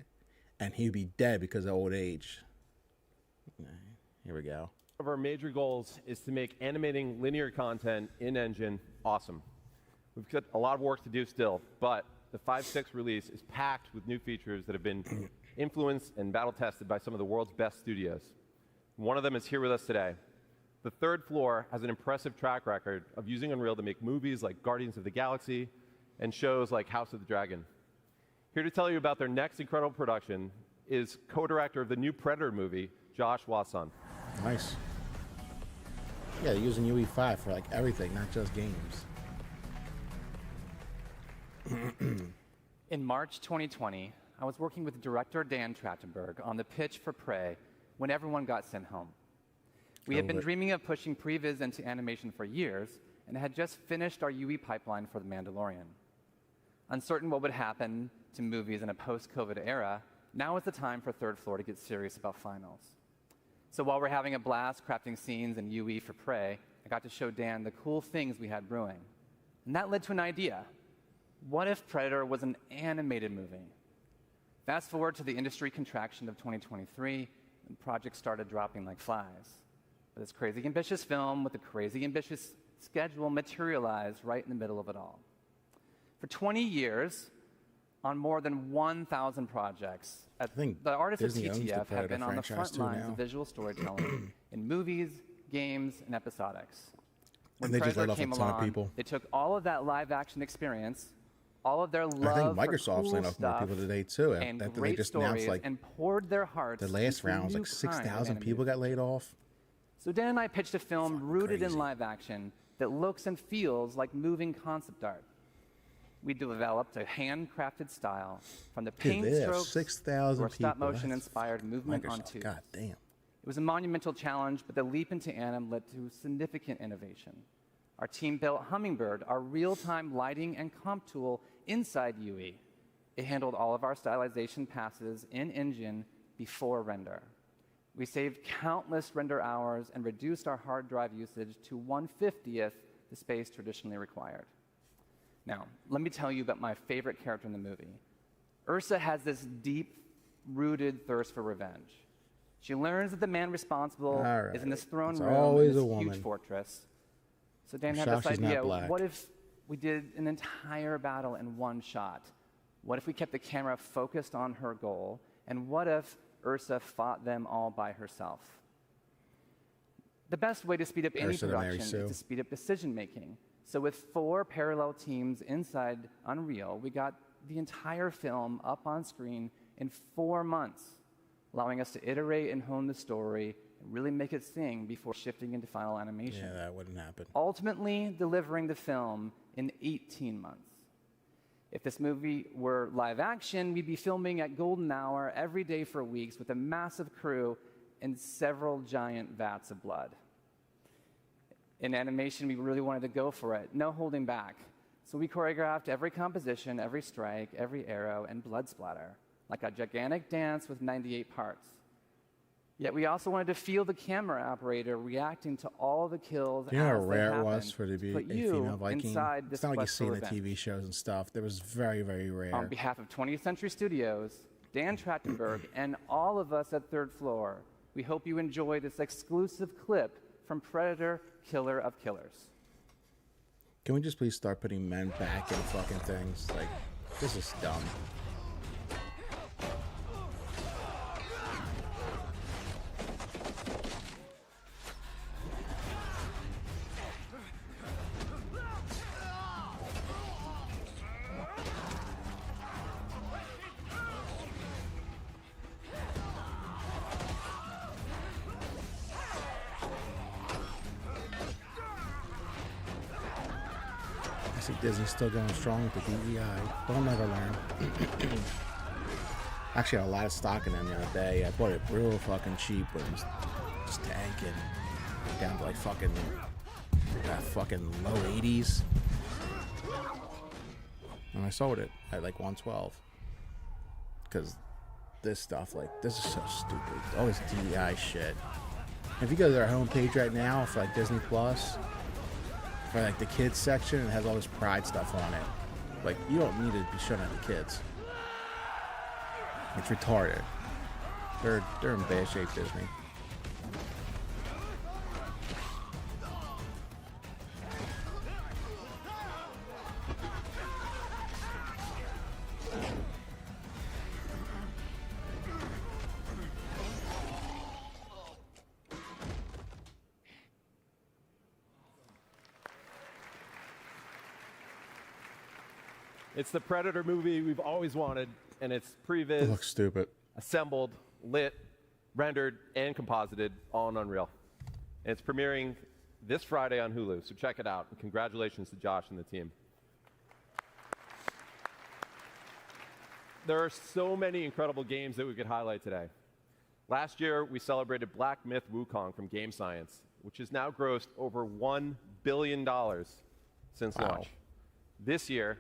and he'd be dead because of old age. Here we go. One of our major goals is to make animating linear content in Engine awesome. We've got a lot of work to do still, but the 5.6 release is packed with new features that have been influenced and battle tested by some of the world's best studios. One of them is here with us today. The Third Floor has an impressive track record of using Unreal to make movies like Guardians of the Galaxy and shows like House of the Dragon. Here to tell you about their next incredible production is co-director of the new Predator movie, Josh Wasson. Nice. Yeah, they're using UE5 for like everything, not just games. In March 2020, I was working with director Dan Trachtenberg on the pitch for Prey when everyone got sent home. We had been dreaming of pushing previs into animation for years and had just finished our UE pipeline for The Mandalorian. Uncertain what would happen to movies in a post-COVID era, now is the time for Third Floor to get serious about finals. So while we're having a blast crafting scenes in UE for Prey, I got to show Dan the cool things we had brewing. And that led to an idea. What if Predator was an animated movie? Fast forward to the industry contraction of 2023, and projects started dropping like flies. But this crazy ambitious film with a crazy ambitious schedule materialized right in the middle of it all. For 20 years, on more than 1,000 projects, the artists Disney at owns the TTF have Predator been on the franchise front too lines now. of visual storytelling in movies, games, and episodics. When And they just Predator laid off a came ton of along, people. they took all of that live-action experience, all of their I think love for Microsoft's cool laying off more stuff people today too. and After they great just announced stories, like and poured their hearts the last into a round was new like kind of 6,000 people animated. got laid off. So Dan and I pitched a film rooted in live action that looks and feels like moving concept art. We developed a handcrafted style from the Dude, paint they have strokes 6,000 to our people. stop-motion That's inspired movement on Microsoft. tubes. God damn. It was a monumental challenge, but the leap into anim led to significant innovation. Our team built Hummingbird, our real-time lighting and comp tool inside UE. It handled all of our stylization passes in Engine before render. We saved countless render hours and reduced our hard drive usage to 1/50th the space traditionally required. Now, let me tell you about my favorite character in the movie. Ursa has this deep-rooted thirst for revenge. She learns that the man responsible is in this throne It's room always in this a huge woman. fortress. So Dan I'm had shocked this she's not idea, black. what if we did an entire battle in one shot? What if we kept the camera focused on her goal? And what if Ursa fought them all by herself? The best way to speed up any Ursa the Mary production Sue. is to speed up decision-making. So with 4 parallel teams inside Unreal, we got the entire film up on screen in 4 months, allowing us to iterate and hone the story and really make it sing before shifting into final animation. Yeah, that wouldn't happen. Ultimately delivering the film in 18 months. If this movie were live action, we'd be filming at golden hour every day for weeks with a massive crew and several giant vats of blood. In animation, we really wanted to go for it, no holding back. So we choreographed every composition, every strike, every arrow, and blood splatter. like a gigantic dance with 98 parts. Yet we also wanted to feel the camera operator reacting to all the kills Do you know how as they rare it happened, was for it to be a put you female Viking? inside It's this not like you quest see in for the revenge. TV shows and stuff. That was very, very rare. On behalf of 20th Century Studios, Dan Trachtenberg, and all of us at Third Floor, we hope you enjoy this exclusive clip from Predator, Killer of Killers. Can we just please start putting men back in fucking things? Like, this is dumb. I see Disney's still going strong with the DEI. They'll never learn. Actually, I had a lot of stock in them the other day. I bought it real fucking cheap, but it was just tanking down to like fucking low 80s. And I sold it at like 112 because this stuff, like, this is so stupid. All this DEI shit. If you go to their homepage right now for like Disney Plus, for like the kids section, it has all this pride stuff on it. Like, you don't need to be showing at the kids. It's retarded. They're in bad shape, Disney. It's the Predator movie we've always wanted, and it's previs, It looks stupid. assembled, lit, rendered, and composited all in Unreal. And it's premiering this Friday on Hulu, so check it out. And congratulations to Josh and the team. There are so many incredible games that we could highlight today. Last year, we celebrated Black Myth Wukong from Game Science, which has now grossed over $1 billion since launch. This year,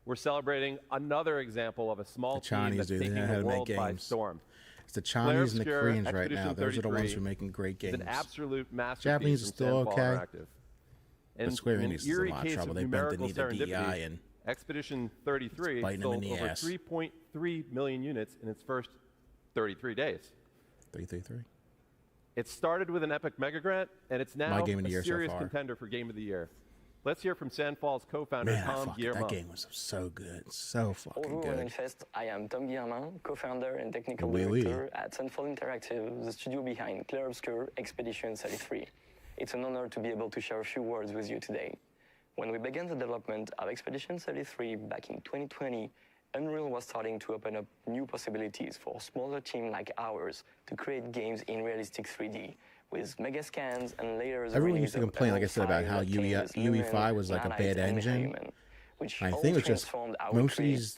we're celebrating another example of a small team that's taking the world by storm. It's the Chinese and the Koreans right now. Those are the ones who are making great games. It's an absolute masterpiece. Japanese is still okay. Interactive. But Square Enix is in a lot of trouble. They bent the knee to DEI and Expedition 33 sold over 3.3 million units in its first 33 days. 333. It started with an epic mega grant, and it's now a serious contender for Game of the Year. Let's hear from Sandfall's co-founder, Tom Guillermin. That game was so good. So fucking Bonjour, good. Manifest. I am Tom Guillermin, co-founder and technical director at Sandfall Interactive, the studio behind Clair Obscur Expedition 33. It's an honor to be able to share a few words with you today. When we began the development of Expedition 33 back in 2020, Unreal was starting to open up new possibilities for a smaller team like ours to create games in realistic 3D, with mega scans and layers. Everyone used to complain, like I said, about how UE5 was like a bad engine. I think it's just most of these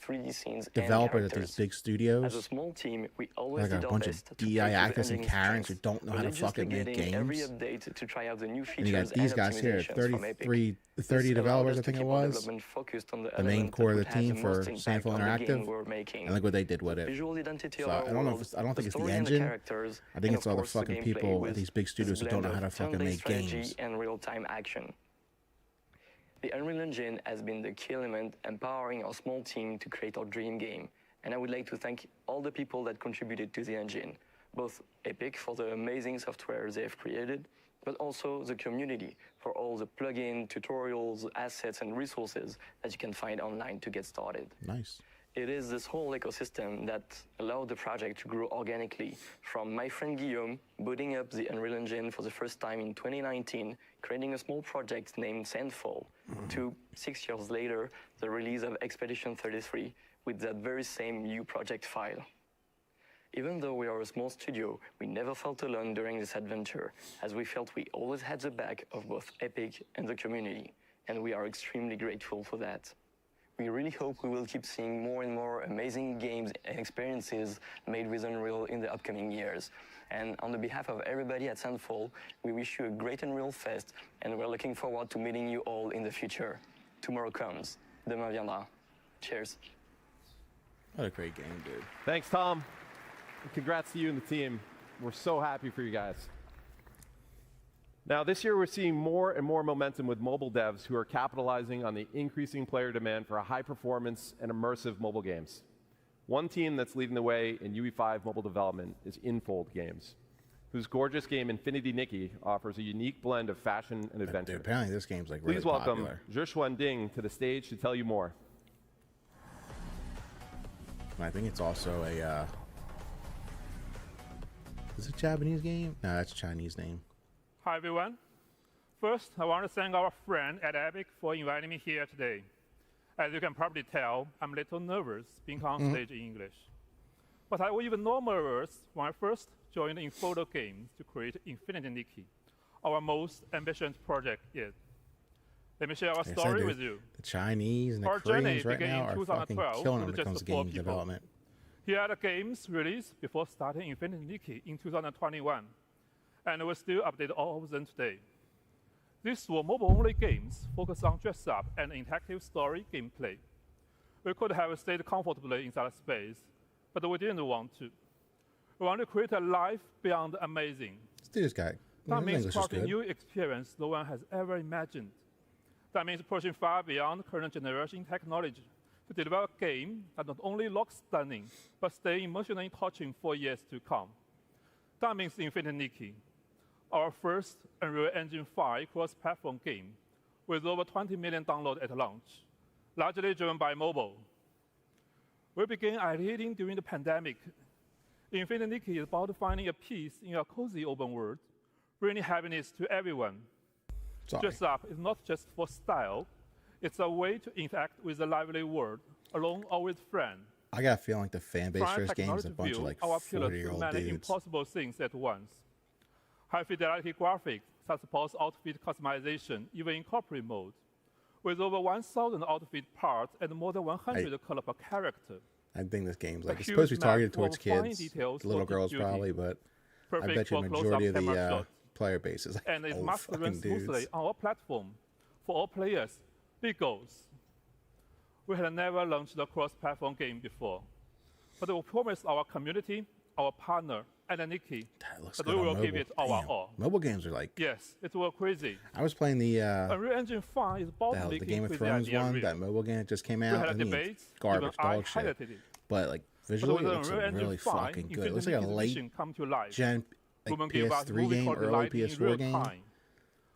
developers at these big studios, as a small team, we always like a did our bunch best of to DEI actors and Karens who don't know how to fucking make every games. update to try out the new features And you got these guys here, 30 developers, I think it was. The main core of the team for Sandfall Interactive. And look what they did with it. So I don't know if I don't think it's the engine. I think it's all the fucking people at these big studios who don't know how to fucking make games. And real-time action. The Unreal Engine has been the key element empowering our small team to create our dream game, and I would like to thank all the people that contributed to the engine, both Epic for the amazing software they have created, but also the community for all the plugin, tutorials, assets, and resources that you can find online to get started. Nice. It is this whole ecosystem that allowed the project to grow organically, from my friend Guillaume booting up the Unreal Engine for the first time in 2019, creating a small project named Sandfall, to 6 years later, the release of Expedition 33 with that very same new project file. Even though we are a small studio, we never felt alone during this adventure, as we felt we always had the back of both Epic and the community, and we are extremely grateful for that. We really hope we will keep seeing more and more amazing games and experiences made with Unreal in the upcoming years. And on the behalf of everybody at Sandfall, we wish you a great Unreal Fest, and we're looking forward to meeting you all in the future. Tomorrow comes. Demain viendra. Cheers. What a great game, dude. Thanks, Tom. And congrats to you and the team. We're so happy for you guys. Now, this year we're seeing more and more momentum with mobile devs who are capitalizing on the increasing player demand for high performance and immersive mobile games. One team that's leading the way in UE5 mobile development is Infold Games, whose gorgeous game Infinity Nikki offers a unique blend of fashion and adventure. Dude, apparently this game's like really Please welcome popular. Zhixuan Ding to the stage to tell you more. I think it's also a is it a Japanese game? No, that's a Chinese name. Hi, everyone. First, I want to thank our friend at Epic for inviting me here today. As you can probably tell, I'm a little nervous being on stage in English. But I was even more nervous when I first joined Infold Games to create Infinity Nikki, our most ambitious project yet. Let me share our story with you. The Chinese and the Our Koreans journey right began now in are fucking 2012 killing it with when it comes just to 4 game people. development. Here are the games released before starting Infinity Nikki in 2021, and we still update all of them today. These were mobile-only games focused on dress-up and interactive story gameplay. We could have stayed comfortably inside space, but we didn't want to. We want to create a life beyond amazing. This dude's got That means English is crafting good. new experience no one has ever imagined. That means pushing far beyond current generation technology to deliver a game that not only looks stunning, but stay emotionally touching for years to come. That means Infinity Nikki, our first Unreal Engine 5 cross-platform game with over 20 million downloads at launch, largely driven by mobile. We began ideating during the pandemic. Infinity Nikki is about finding a peace in a cozy open world, bringing happiness to everyone. Dress up is not just for style, it's a way to interact with the lively world, alone or with friends. I got a feeling like the fan base From for this game is a technology bunch of view, like our appeal to 40-year-old many dudes. impossible things at once. High-fidelity graphics that supports outfit customization, even in corporate mode, with over 1,000 outfit parts and more than 100 color per character. I think this game's A like it's huge supposed to be map targeted full towards of fine kids, details little for girls beauty. probably, but I Perfect bet you for a close-up majority of camera the shots. player base is like And it old must run fucking smoothly dudes. on our platform. For all players, big goals. We had never launched a cross-platform game before, but we promised our community, our partner, and Nikki that good we on will give mobile. it our Damn. all. Mobile games are like Yes, it was crazy. I was playing the Unreal Engine 5 is about the making Game of crazy Thrones idea one, real. that mobile game that just came We out. had I think debates, it's garbage, even I dog shit. highlighted it. But like But visually, with it looks Unreal Engine really 5, fucking good. It looks like a Infinity late Edition come to life. gen like Women gave us PS3 movie game, called early Light in PS4 real game. time.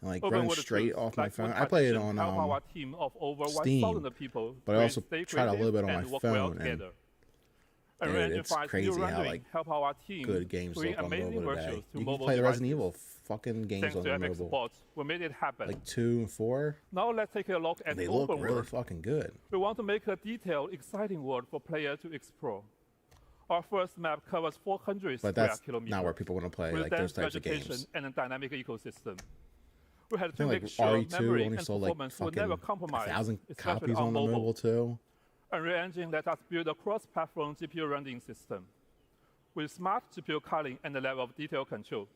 And like Open running world straight tools, off my like phone. one I played it action, on help our team of over Steam, 1,000 people but I to also stay tried a little bit on creative my and work well phone, and together. dude, Unreal Engine it's 5 crazy still how rendering like help our team good games bring look on amazing mobile virtuals today. to You can mobile play the Resident devices. Evil fucking games Thanks on to the Epic mobile. support, we made it happen. Like 2 and 4. Now let's take a look at They the look open really world. fucking good. We want to make a detailed, exciting world for players to explore. Our first map covers 400 But square that's kilometers. not where people want to play with like those dense types of vegetation games. and a dynamic ecosystem. We had I to think make like sure RE2 memory only and sold like performance would fucking never compromise, 1,000 especially copies on the mobile too. Unreal Engine let us build a cross-platform GPU rendering system with smart GPU culling and a level of detail control.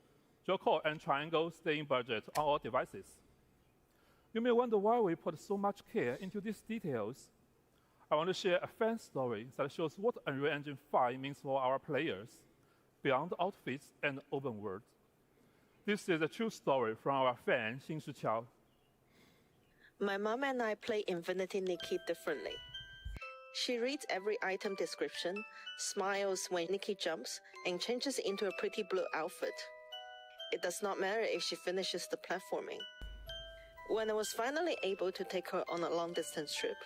Dual core and triangle stay in budget on all devices. You may wonder why we put so much care into these details. I want to share a fan story that shows what Unreal Engine 5 means for our players, beyond outfits and open world. This is a true story from our fan, Xin Shiqiao. My mom and I play Infinity Nikki differently. She reads every item description, smiles when Nikki jumps, and changes into a pretty blue outfit. It does not matter if she finishes the platforming. When I was finally able to take her on a long-distance trip,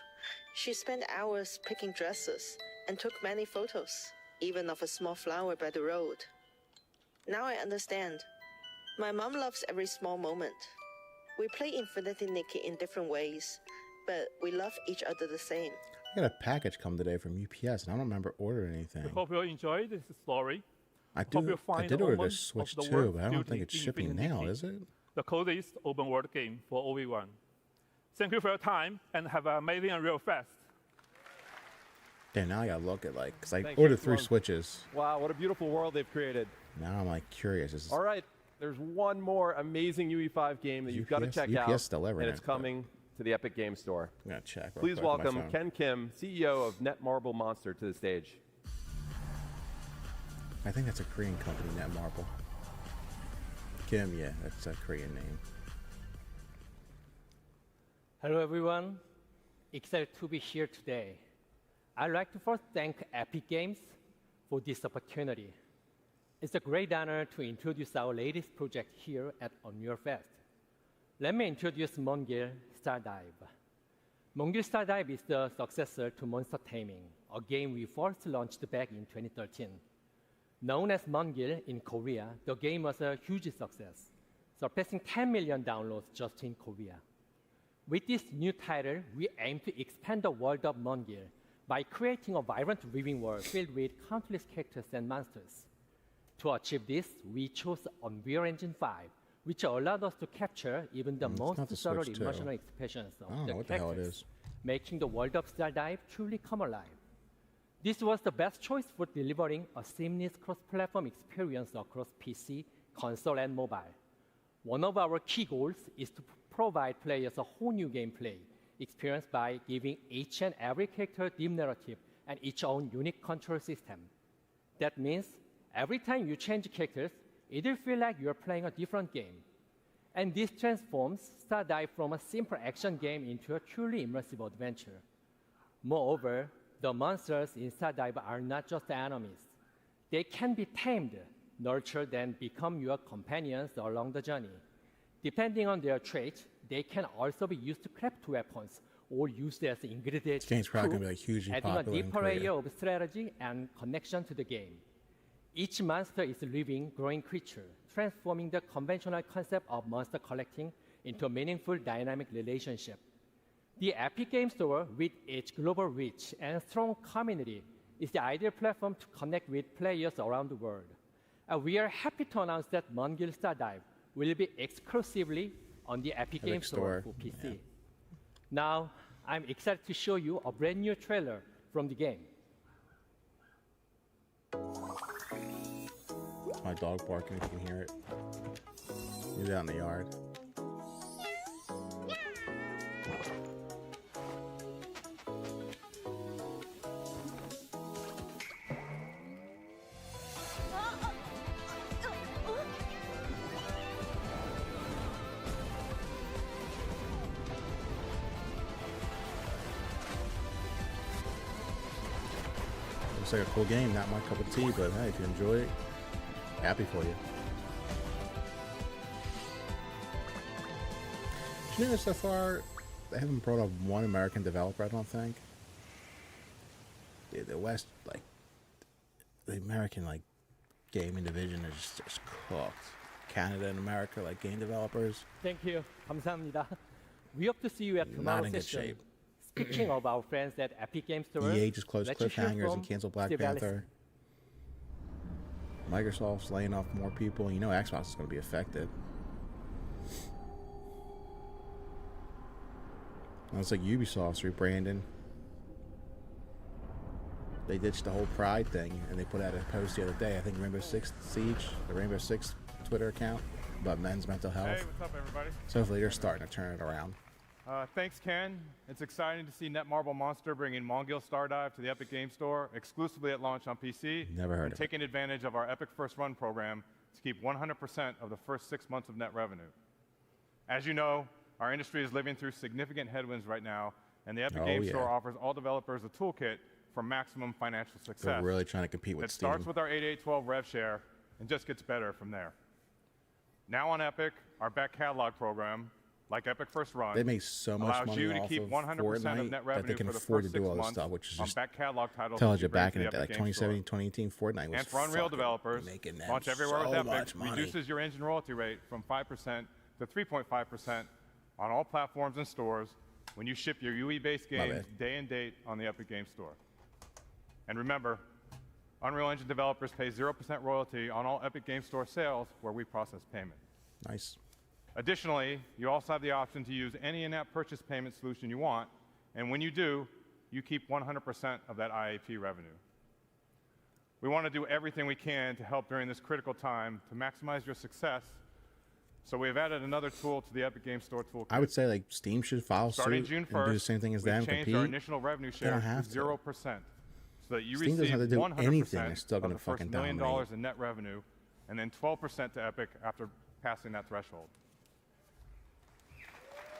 she spent hours picking dresses and took many photos, even of a small flower by the road. Now I understand. My mom loves every small moment. We play Infinity Nikki in different ways, but we love each other the same. I got a package come today from UPS, and I don't remember ordering anything. We hope you enjoyed this story. I Hope you did find order moments this Switch of the too, world's but I don't beauty think it's in shipping Infinity now, Nikki, is it? The coziest open world game for OV1. Thank you for your time, and have an amazing Unreal Fest. Damn, now I gotta look at like, because I Thanks, ordered Zhixuan. 3 Switches. Wow, what a beautiful world they've created. Now I'm like curious. Is All right, there's one more amazing UE5 game that you've got to UPS check UPS out, still ever and in it's it, but- coming to the Epic Game Store. I'm gonna check. real Please quick on my welcome phone. Ken Kim, CEO of Netmarble Monster, to the stage. I think that's a Korean company, Netmarble. Kim, yeah, that's a Korean name. Hello, everyone. Excited to be here today. I'd like to first thank Epic Games for this opportunity. It's a great honor to introduce our latest project here at Unreal Fest. Let me introduce Mongil Stardive. Mongil Stardive is the successor to Monster Taming, a game we first launched back in 2013. Known as Mongil in Korea, the game was a huge success, surpassing 10 million downloads just in Korea. With this new title, we aim to expand the world of Mongil by creating a vibrant living world filled with countless characters and monsters. To achieve this, we chose Unreal Engine 5, which allowed us to capture even the most subtle emotional expressions of the characters, making the world of Stardive truly come alive. This was the best choice for delivering a seamless cross-platform experience across PC, console, and mobile. One of our key goals is to provide players a whole new gameplay experience by giving each and every character deep narrative and its own unique control system. That means every time you change characters, it'll feel like you're playing a different game. And this transforms Stardive from a simple action game into a truly immersive adventure. Moreover, the monsters in Stardive are not just enemies. They can be tamed, nurtured, and become your companions along the journey. Depending on their traits, they can also be used to craft weapons or used as ingredients, This game's probably gonna be like hugely adding a popular in deeper Korea. layer of strategy and connection to the game. Each monster is a living, growing creature, transforming the conventional concept of monster collecting into a meaningful, dynamic relationship. The Epic Game Store, with its global reach and strong community, is the ideal platform to connect with players around the world. We are happy to announce that Mongil Stardive will be exclusively on the Epic Game Store for PC. Yeah. Now, I'm excited to show you a brand new trailer from the game. It's my dog barking, if you can hear it. He's out in the yard. Looks like a cool game, not my cup of tea, but hey, if you enjoy it, happy for you. Did you know so far they haven't brought up one American developer, I don't think. The West, like, the American, like, gaming division is just cooked. Canada and America, like, game developers. Thank you. 감사합니다. We hope to see you at Not tomorrow's in good session. shape. Speaking of our friends at Epic Games Store, EA just closed let's hear Cliffhangers from and canceled Black Steve Allison. Panther. Microsoft's laying off more people. You know Xbox is going to be affected. It's like Ubisoft's rebranding. They ditched the whole Pride thing, and they put out a post the other day. I think Rainbow Six Siege, the Rainbow Six Twitter account, about men's mental health. Hey, what's up, everybody? So hopefully they're starting to turn it around. Thanks, Ken. It's exciting to see Netmarble Monster bringing Mongil Stardive to the Epic Game Store exclusively at launch on PC. Never heard and of it. taking advantage of our Epic First Run program to keep 100% of the first 6 months of net revenue. As you know, our industry is living through significant headwinds right now, and the Epic Game Store offers all developers a toolkit for maximum financial success. They're really trying to compete with It Steam. starts with our 8812 rev share and just gets better from there. Now on Epic, our back catalog program, like Epic First Run, They make so much allows money you to off keep of 100% Fortnite of net that revenue they can for the afford to first do 6 all this months stuff, which is on just back catalog titles tells that you bring back to in the the day, like Epic Game Store. 2017, 2018, Fortnite was And for Unreal fucking developers, making them launch everywhere so with much Epic money. reduces your engine royalty rate from 5% to 3.5% on all platforms and stores when you ship your UE-based My games day and date on the Epic Game Store. And remember, Unreal Engine developers pay 0% royalty on all Epic Game Store sales where we process payment. Nice. Additionally, you also have the option to use any in-app purchase payment solution you want, and when you do, you keep 100% of that IAP revenue. We want to do everything we can to help during this critical time to maximize your success. So we've added another tool to the Epic Games Store toolkit. I would say like Steam should follow Starting suit June and 1st, do the same thing as we've them. changed Compete. our initial revenue They share don't to have to. 0%, so that you Steam doesn't receive have to do 100% anything. They're still of gonna the first fucking $1 million dominate. in net revenue, and then 12% to Epic after passing that threshold.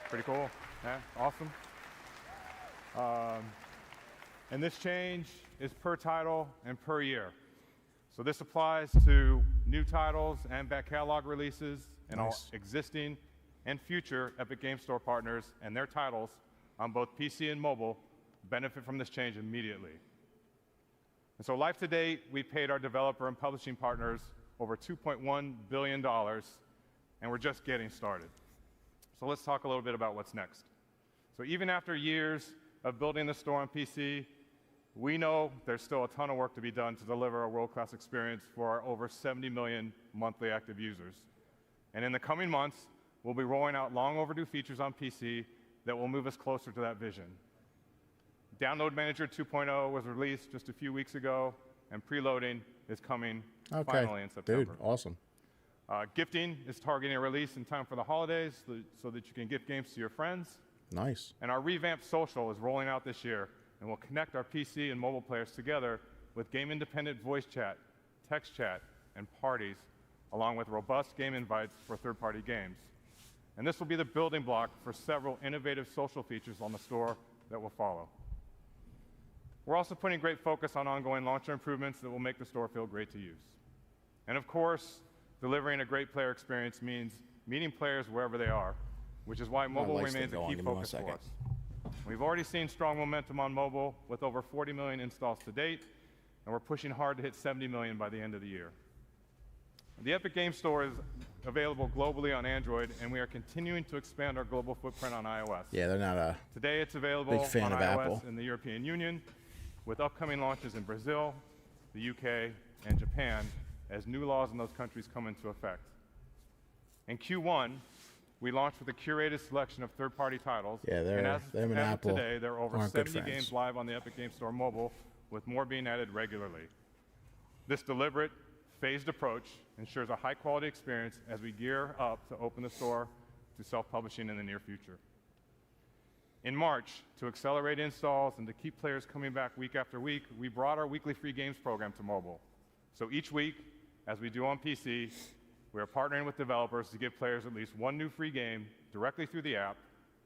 Pretty cool. Yeah, awesome. And this change is per title and per year. So this applies to new titles and back catalog releases and all existing and future Epic Games Store partners and their titles on both PC and mobile benefit from this change immediately. And so life to date, we've paid our developer and publishing partners over $2.1 billion, and we're just getting started. So let's talk a little bit about what's next. So even after years of building the store on PC, we know there's still a ton of work to be done to deliver a world-class experience for our over 70 million monthly active users. And in the coming months, we'll be rolling out long overdue features on PC that will move us closer to that vision. Download Manager 2.0 was released just a few weeks ago, and preloading is coming finally in September. Dude, awesome. Gifting is targeting a release in time for the holidays so that you can gift games to your friends. Nice. And our revamped social is rolling out this year, and will connect our PC and mobile players together with game-independent voice chat, text chat, and parties, along with robust game invites for third-party games. And this will be the building block for several innovative social features on the store that will follow. We're also putting great focus on ongoing launcher improvements that will make the store feel great to use. And of course, delivering a great player experience means meeting players wherever they are, which is why mobile remains a key focus for us. We've already seen strong momentum on mobile with over 40 million installs to date, and we're pushing hard to hit 70 million by the end of the year. The Epic Games Store is available globally on Android, and we are continuing to expand our global footprint on iOS. Yeah, they're not a Today it's available big fan on of iOS Apple. in the European Union, with upcoming launches in Brazil, the UK, and Japan, as new laws in those countries come into effect. In Q1, we launched with a curated selection of third-party titles. Yeah, and as them and of Apple today, there are over aren't good 70 friends. games live on the Epic Games Store mobile, with more being added regularly. This deliberate, phased approach ensures a high-quality experience as we gear up to open the store to self-publishing in the near future. In March, to accelerate installs and to keep players coming back week after week, we brought our weekly free games program to mobile. So each week, as we do on PC, we are partnering with developers to give players at least one new free game directly through the app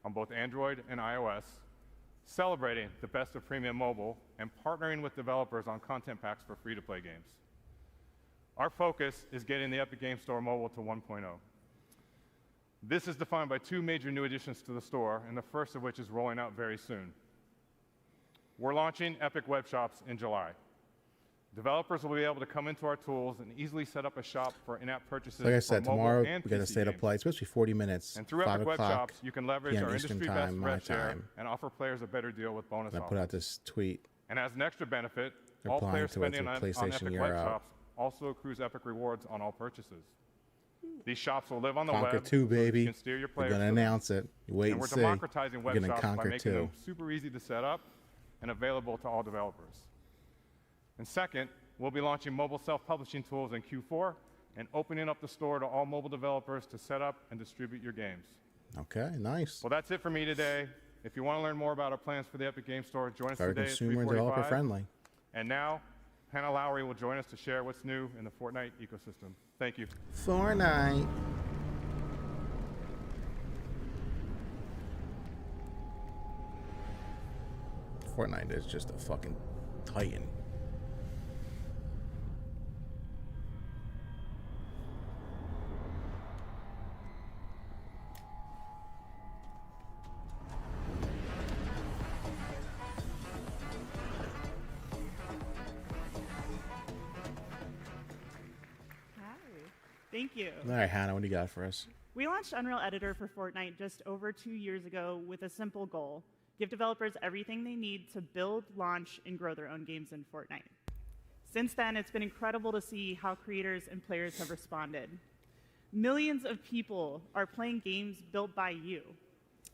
on both Android and iOS, celebrating the best of premium mobile and partnering with developers on content packs for free-to-play games. Our focus is getting the Epic Games Store mobile to 1.0. This is defined by two major new additions to the store, and the first of which is rolling out very soon. We're launching Epic Web Shops in July. Developers will be able to come into our tools and easily set up a shop for in-app purchases. Like I said, for mobile tomorrow and we got a PC state of games. play. It's supposed to be 40 minutes. And through 5 Epic Web o'clock Shops, you can leverage PM our Eastern industry time, best my rev share time. and offer players a better deal with bonus And I offers. put out this tweet. And as an extra benefit, They're all applying players to it spending through on PlayStation Epic Web Europe. Shops also accrues Epic rewards on all purchases. These shops will live on the Conquer web, 2, so that baby. you can steer your We're players gonna to them. announce it. You wait and and we're see. democratizing We're web gonna shops by conquer making 2. them super easy to set up and available to all developers. And second, we'll be launching mobile self-publishing tools in Q4 and opening up the store to all mobile developers to set up and distribute your games. Okay, nice. Well, that's it for me today. If you want to learn more about our plans for the Epic Games Store, join us Very today at consumer and 3:45. developer friendly. And now, Hannah Lowry will join us to share what's new in the Fortnite ecosystem. Thank you. Fortnite. Fortnite is just a fucking titan. Thank you. All right, Hannah, what do you got for us? We launched Unreal Editor for Fortnite just over 2 years ago with a simple goal: give developers everything they need to build, launch, and grow their own games in Fortnite. Since then, it's been incredible to see how creators and players have responded. Millions of people are playing games built by you.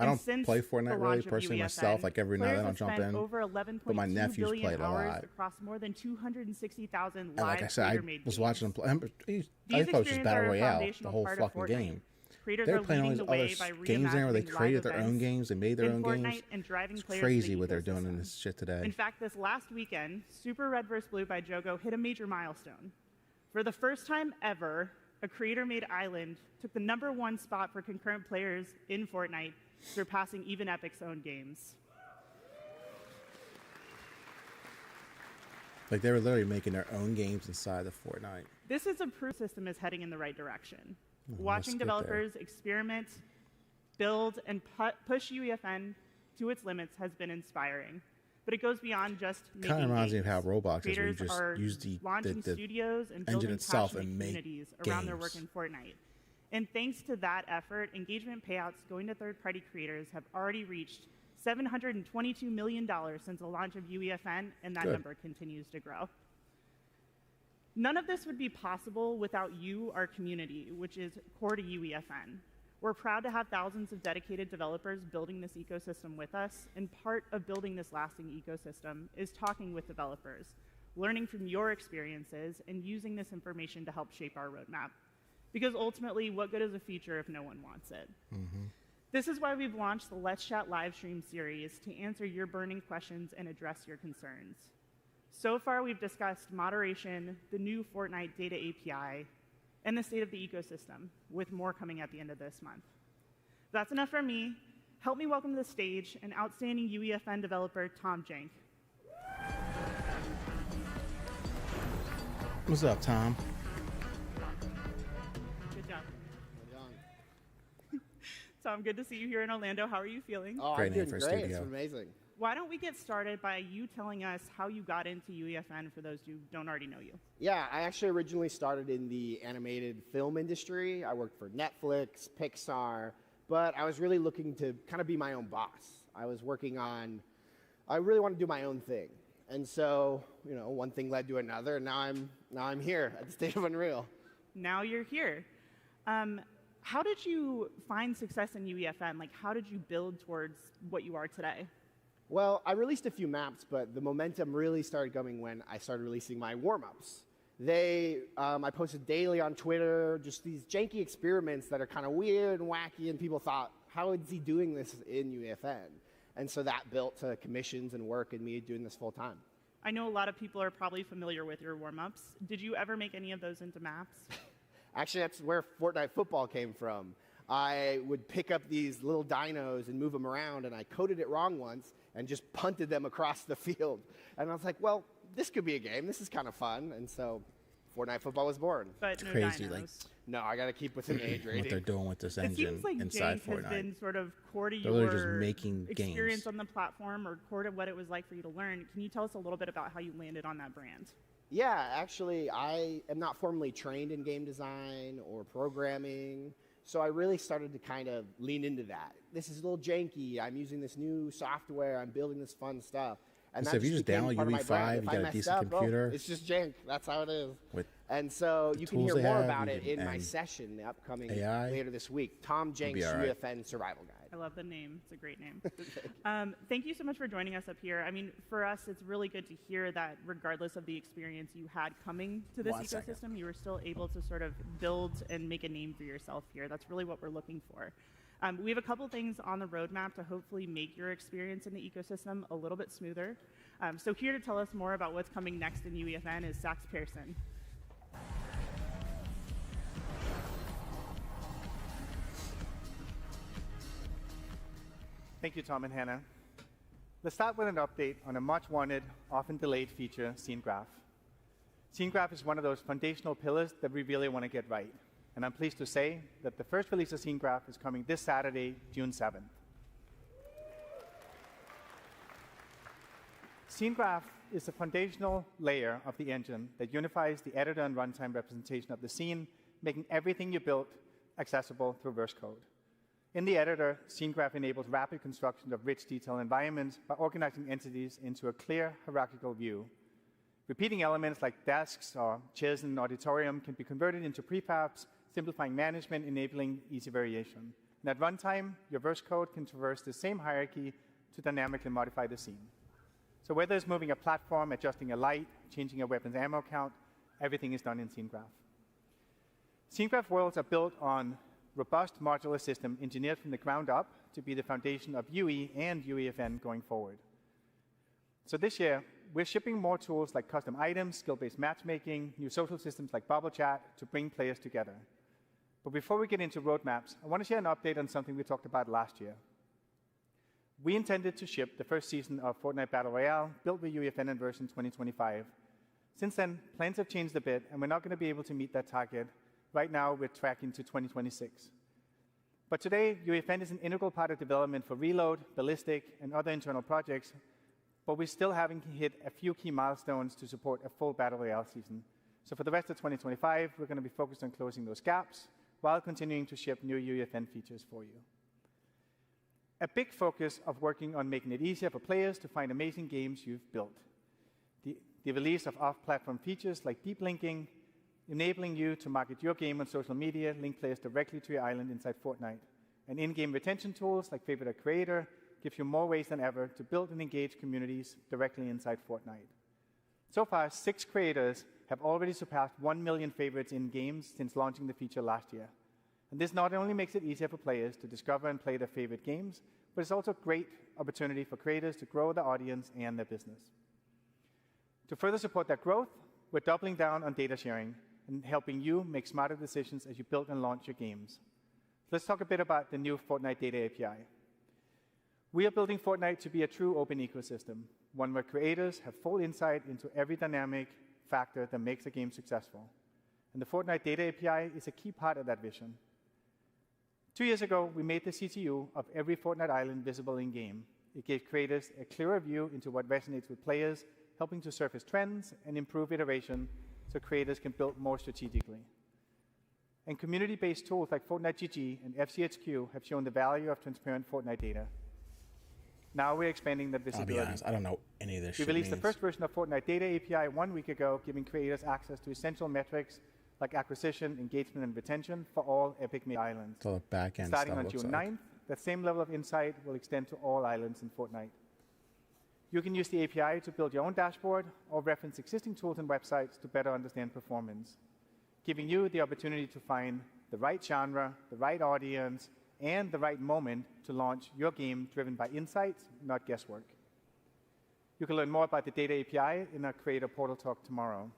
I And don't since play the Fortnite really launch of personally UEFN, myself. Like every night I players don't have jump spent in. over 11.2 But my nephews billion play it a hours lot. across more than 260,000 And live like I said, I creator-made was games. watching them play. I These thought it was just experiences Battle are a Royale, the foundational whole part of fucking Fortnite. game. creators They're are playing all leading these the way other by games there where they reimagining created live their own events games, they made their in own Fortnite games. and driving It's players crazy to the what they're doing in ecosystem. this shit today. In fact, this last weekend, Super Red vs. Blue by Jogo hit a major milestone. For the first time ever, a creator-made island took the #1 spot for concurrent players in Fortnite, surpassing even Epic's own games. Like they were literally making their own games inside of Fortnite. This is a proof the system is heading in the right direction. Let's Watching get there. developers experiment, build, and push UEFN to its limits has been inspiring. But it goes beyond just making Kind of reminds me of games. how Roblox is, where you Creators just are use the launching studios and engine building itself passionate and make communities around their work games. in Fortnite. And thanks to that effort, engagement payouts going to third-party creators have already reached $722 million since the launch of UEFN, and that Good. number continues to grow. None of this would be possible without you, our community, which is core to UEFN. We're proud to have thousands of dedicated developers building this ecosystem with us, and part of building this lasting ecosystem is talking with developers, learning from your experiences, and using this information to help shape our roadmap. Because ultimately, what good is a feature if no one wants it? This is why we've launched the Let's Chat livestream series to answer your burning questions and address your concerns. So far, we've discussed moderation, the new Fortnite data API, and the state of the ecosystem, with more coming at the end of this month. That's enough from me. Help me welcome to the stage an outstanding UEFN developer, Tom Jank. What's up, Tom? Good job. Tom, good to see you here in Orlando. How are you feeling? Oh, Great I'm name doing for a great. studio. It's amazing. Why don't we get started by you telling us how you got into UEFN for those who don't already know you? Yeah, I actually originally started in the animated film industry. I worked for Netflix, Pixar, but I was really looking to kind of be my own boss. I really want to do my own thing. And so, one thing led to another, and now I'm here at the State of Unreal. Now you're here. How did you find success in UEFN? Like, how did you build towards what you are today? Well, I released a few maps, but the momentum really started coming when I started releasing my warm-ups. I posted daily on Twitter, just these janky experiments that are kind of weird and wacky, and people thought, how is he doing this in UEFN? And so that built to commissions and work and me doing this full time. I know a lot of people are probably familiar with your warm-ups. Did you ever make any of those into maps? Actually, that's where Fortnite football came from. I would pick up these little dinos and move them around, and I coded it wrong once and just punted them across the field. And I was like, well, this could be a game. This is kind of fun. And so Fortnite football was born. But no Crazy, dinos. like No, I got to keep within the age rating. what they're doing with this It engine seems like inside Jank has Fortnite. been sort of core to They're literally just your making experience games. on the platform, or core to what it was like for you to learn. Can you tell us a little bit about how you landed on that brand? Yeah, actually, I am not formally trained in game design or programming, so I really started to kind of lean into that. This is a little janky. I'm using this new software. I'm building this fun stuff. And So that if you just became download part of my brand. UE5, If you I got a messed decent up, well, computer. it's just jank. That's how it is. With And so the you can tools hear they more have, about you it can- in my and session, the upcoming AI, later this week. Tom you'll be Jank's all right. UEFN Survival Guide. I love the name. It's a great name. Thank you so much for joining us up here. I mean, for us, it's really good to hear that regardless of the experience you had coming to this ecosystem, you were still able to sort of build and make a name for yourself here. That's really what we're looking for. We have a couple things on the roadmap to hopefully make your experience in the ecosystem a little bit smoother. So here to tell us more about what's coming next in UEFN is Saxs Persson. Thank you, Tom and Hannah. Let's start with an update on a much-wanted, often delayed feature, Scene Graph. Scene Graph is one of those foundational pillars that we really want to get right. And I'm pleased to say that the first release of Scene Graph is coming this Saturday, June 7th. Scene Graph is a foundational layer of the engine that unifies the editor and runtime representation of the scene, making everything you built accessible through verse code. In the editor, Scene Graph enables rapid construction of rich, detailed environments by organizing entities into a clear hierarchical view. Repeating elements like desks or chairs in an auditorium can be converted into prefabs, simplifying management, enabling easy variation. And at runtime, your verse code can traverse the same hierarchy to dynamically modify the scene. So whether it's moving a platform, adjusting a light, changing a weapon's ammo count, everything is done in Scene Graph. Scene Graph worlds are built on robust modular system engineered from the ground up to be the foundation of UE and UEFN going forward. So this year, we're shipping more tools like custom items, skill-based matchmaking, new social systems like Bubble Chat to bring players together. But before we get into roadmaps, I want to share an update on something we talked about last year. We intended to ship the first season of Fortnite Battle Royale, built with UEFN in version 2025. Since then, plans have changed a bit, and we're not going to be able to meet that target. Right now, we're tracking to 2026. But today, UEFN is an integral part of development for Reload, Ballistic, and other internal projects, but we're still having to hit a few key milestones to support a full Battle Royale season. So for the rest of 2025, we're going to be focused on closing those gaps while continuing to ship new UEFN features for you. A big focus of working on making it easier for players to find amazing games you've built. The release of off-platform features like deep linking, enabling you to market your game on social media, link players directly to your island inside Fortnite. And in-game retention tools like Favorite Creator gives you more ways than ever to build and engage communities directly inside Fortnite. So far, 6 creators have already surpassed 1 million favorites in games since launching the feature last year. And this not only makes it easier for players to discover and play their favorite games, but it's also a great opportunity for creators to grow their audience and their business. To further support that growth, we're doubling down on data sharing and helping you make smarter decisions as you build and launch your games. Let's talk a bit about the new Fortnite Data API. We are building Fortnite to be a true open ecosystem, one where creators have full insight into every dynamic factor that makes a game successful. And the Fortnite Data API is a key part of that vision. 2 years ago, we made the CTU of every Fortnite island visible in-game. It gave creators a clearer view into what resonates with players, helping to surface trends and improve iteration so creators can build more strategically. And community-based tools like Fortnite GG and FCHQ have shown the value of transparent Fortnite data. Now we're expanding that visibility. I'll be honest, I don't know any of this shit We released means. the first version of Fortnite Data API 1 week ago, giving creators access to essential metrics like acquisition, engagement, and retention for all Epic made islands. So the back-end Starting stuff on looks June like. 9th, that same level of insight will extend to all islands in Fortnite. You can use the API to build your own dashboard or reference existing tools and websites to better understand performance, giving you the opportunity to find the right genre, the right audience, and the right moment to launch your game driven by insights, not guesswork. You can learn more about the Data API in our Creator Portal talk tomorrow.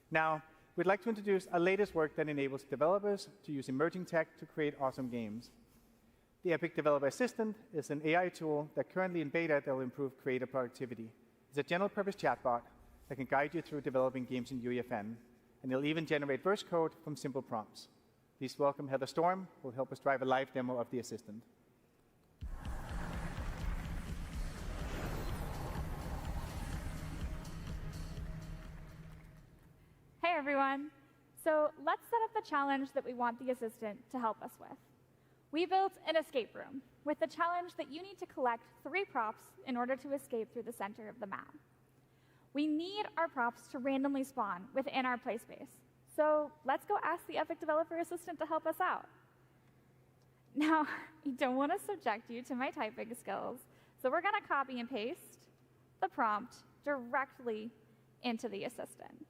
Now, we'd like to introduce our latest work that enables developers to use emerging tech to create awesome games. The Epic Developer Assistant is an AI tool that currently in beta that will improve creator productivity. It's a general-purpose chatbot that can guide you through developing games in UEFN, and it'll even generate verse code from simple prompts. Please welcome Heather Storm, who will help us drive a live demo of the assistant. Hey everyone. So let's set up the challenge that we want the assistant to help us with. We built an escape room with the challenge that you need to collect 3 props in order to escape through the center of the map. We need our props to randomly spawn within our play space. So let's go ask the Epic Developer Assistant to help us out. Now, I don't want to subject you to my typing skills, so we're going to copy and paste the prompt directly into the assistant.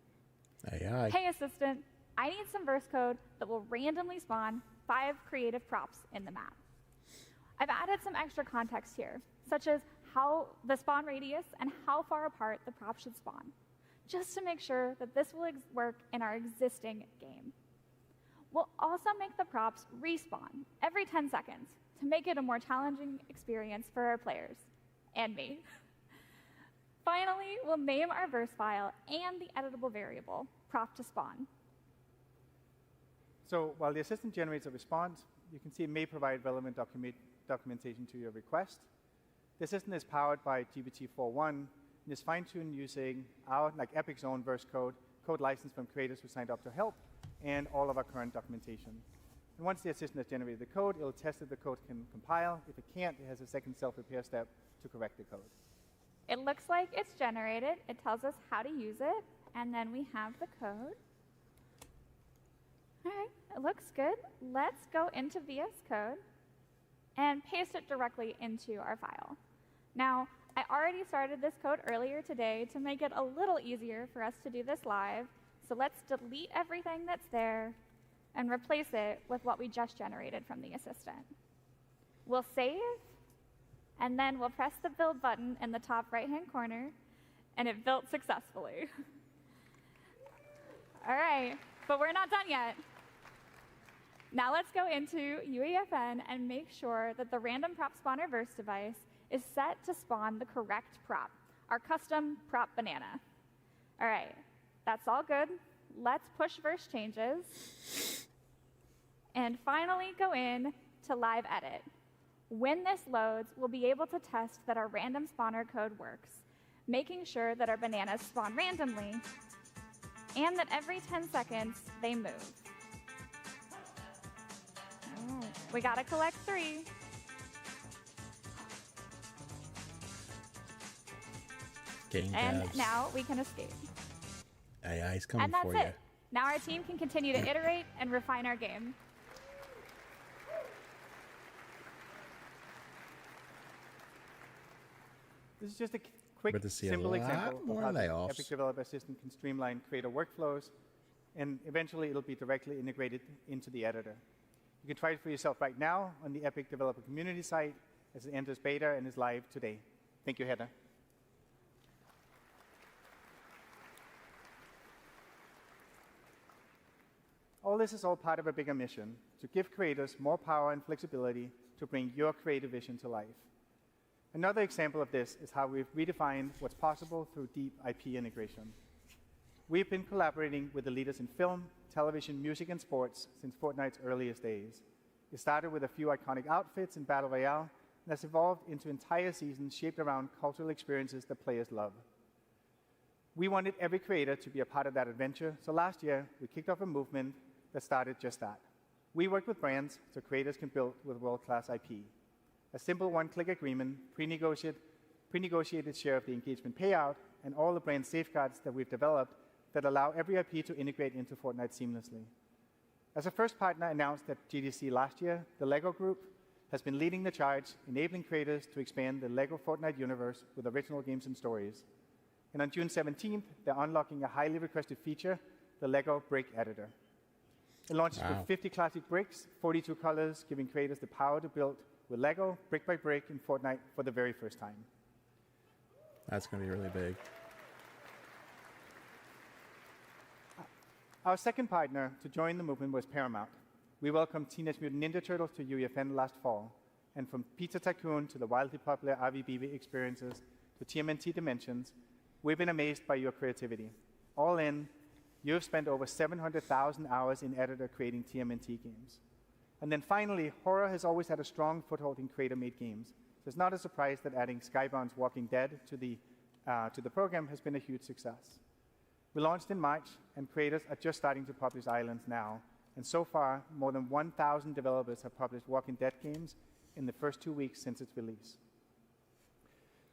AI. Hey, assistant, I need some verse code that will randomly spawn 5 creative props in the map. I've added some extra context here, such as how the spawn radius and how far apart the prop should spawn, just to make sure that this will work in our existing game. We'll also make the props respawn every 10 seconds to make it a more challenging experience for our players, and me. Finally, we'll name our verse file and the editable variable, prop to spawn. So while the assistant generates a response, you can see it may provide relevant documentation to your request. The assistant is powered by GPT 4.1 and is fine-tuned using our, Epic's own verse code licensed from creators who signed up to help, and all of our current documentation. And once the assistant has generated the code, it'll test if the code can compile. If it can't, it has a second self-repair step to correct the code. It looks like it's generated. It tells us how to use it, and then we have the code. All right, it looks good. Let's go into VS Code and paste it directly into our file. Now, I already started this code earlier today to make it a little easier for us to do this live. So let's delete everything that's there and replace it with what we just generated from the assistant. We'll save, and then we'll press the build button in the top right-hand corner, and it built successfully. All right, but we're not done yet. Now let's go into UEFN and make sure that the random prop spawner verse device is set to spawn the correct prop, our custom prop banana. All right, that's all good. Let's push verse changes. And finally go in to live edit. When this loads, we'll be able to test that our random spawner code works, making sure that our bananas spawn randomly and that every 10 seconds they move. Oh, we gotta collect 3. Game And devs. now we can escape. AI's coming And that's for it. you. Now our team can continue to iterate and refine our game. This is just a quick, But to see a simple lot example more of how the layoffs. Epic Developer Assistant can streamline creator workflows, and eventually it'll be directly integrated into the editor. You can try it for yourself right now on the Epic Developer Community site as it enters beta and is live today. Thank you, Heather. All this is all part of a bigger mission to give creators more power and flexibility to bring your creative vision to life. Another example of this is how we've redefined what's possible through deep IP integration. We've been collaborating with the leaders in film, television, music, and sports since Fortnite's earliest days. It started with a few iconic outfits in Battle Royale, and has evolved into entire seasons shaped around cultural experiences that players love. We wanted every creator to be a part of that adventure, so last year we kicked off a movement that started just that. We worked with brands so creators can build with world-class IP. A simple one-click agreement, pre-negotiated share of the engagement payout, and all the brand safeguards that we've developed that allow every IP to integrate into Fortnite seamlessly. As a first partner announced at GDC last year, the LEGO Group has been leading the charge, enabling creators to expand the LEGO Fortnite universe with original games and stories. And on June 17th, they're unlocking a highly requested feature, the LEGO Brick Editor. It launches with 50 classic bricks, 42 colors, giving creators the power to build with LEGO, brick by brick, in Fortnite for the very first time. That's going to be really big. Our second partner to join the movement was Paramount. We welcomed Teenage Mutant Ninja Turtles to UEFN last fall, and from Pizza Tycoon to the wildly popular RVBB experiences to TMNT Dimensions, we've been amazed by your creativity. All in, you've spent over 700,000 hours in editor creating TMNT games. And then finally, horror has always had a strong foothold in creator-made games, so it's not a surprise that adding Skybound's Walking Dead to the program has been a huge success. We launched in March, and creators are just starting to publish Islands now, and so far, more than 1,000 developers have published Walking Dead games in the first 2 weeks since its release.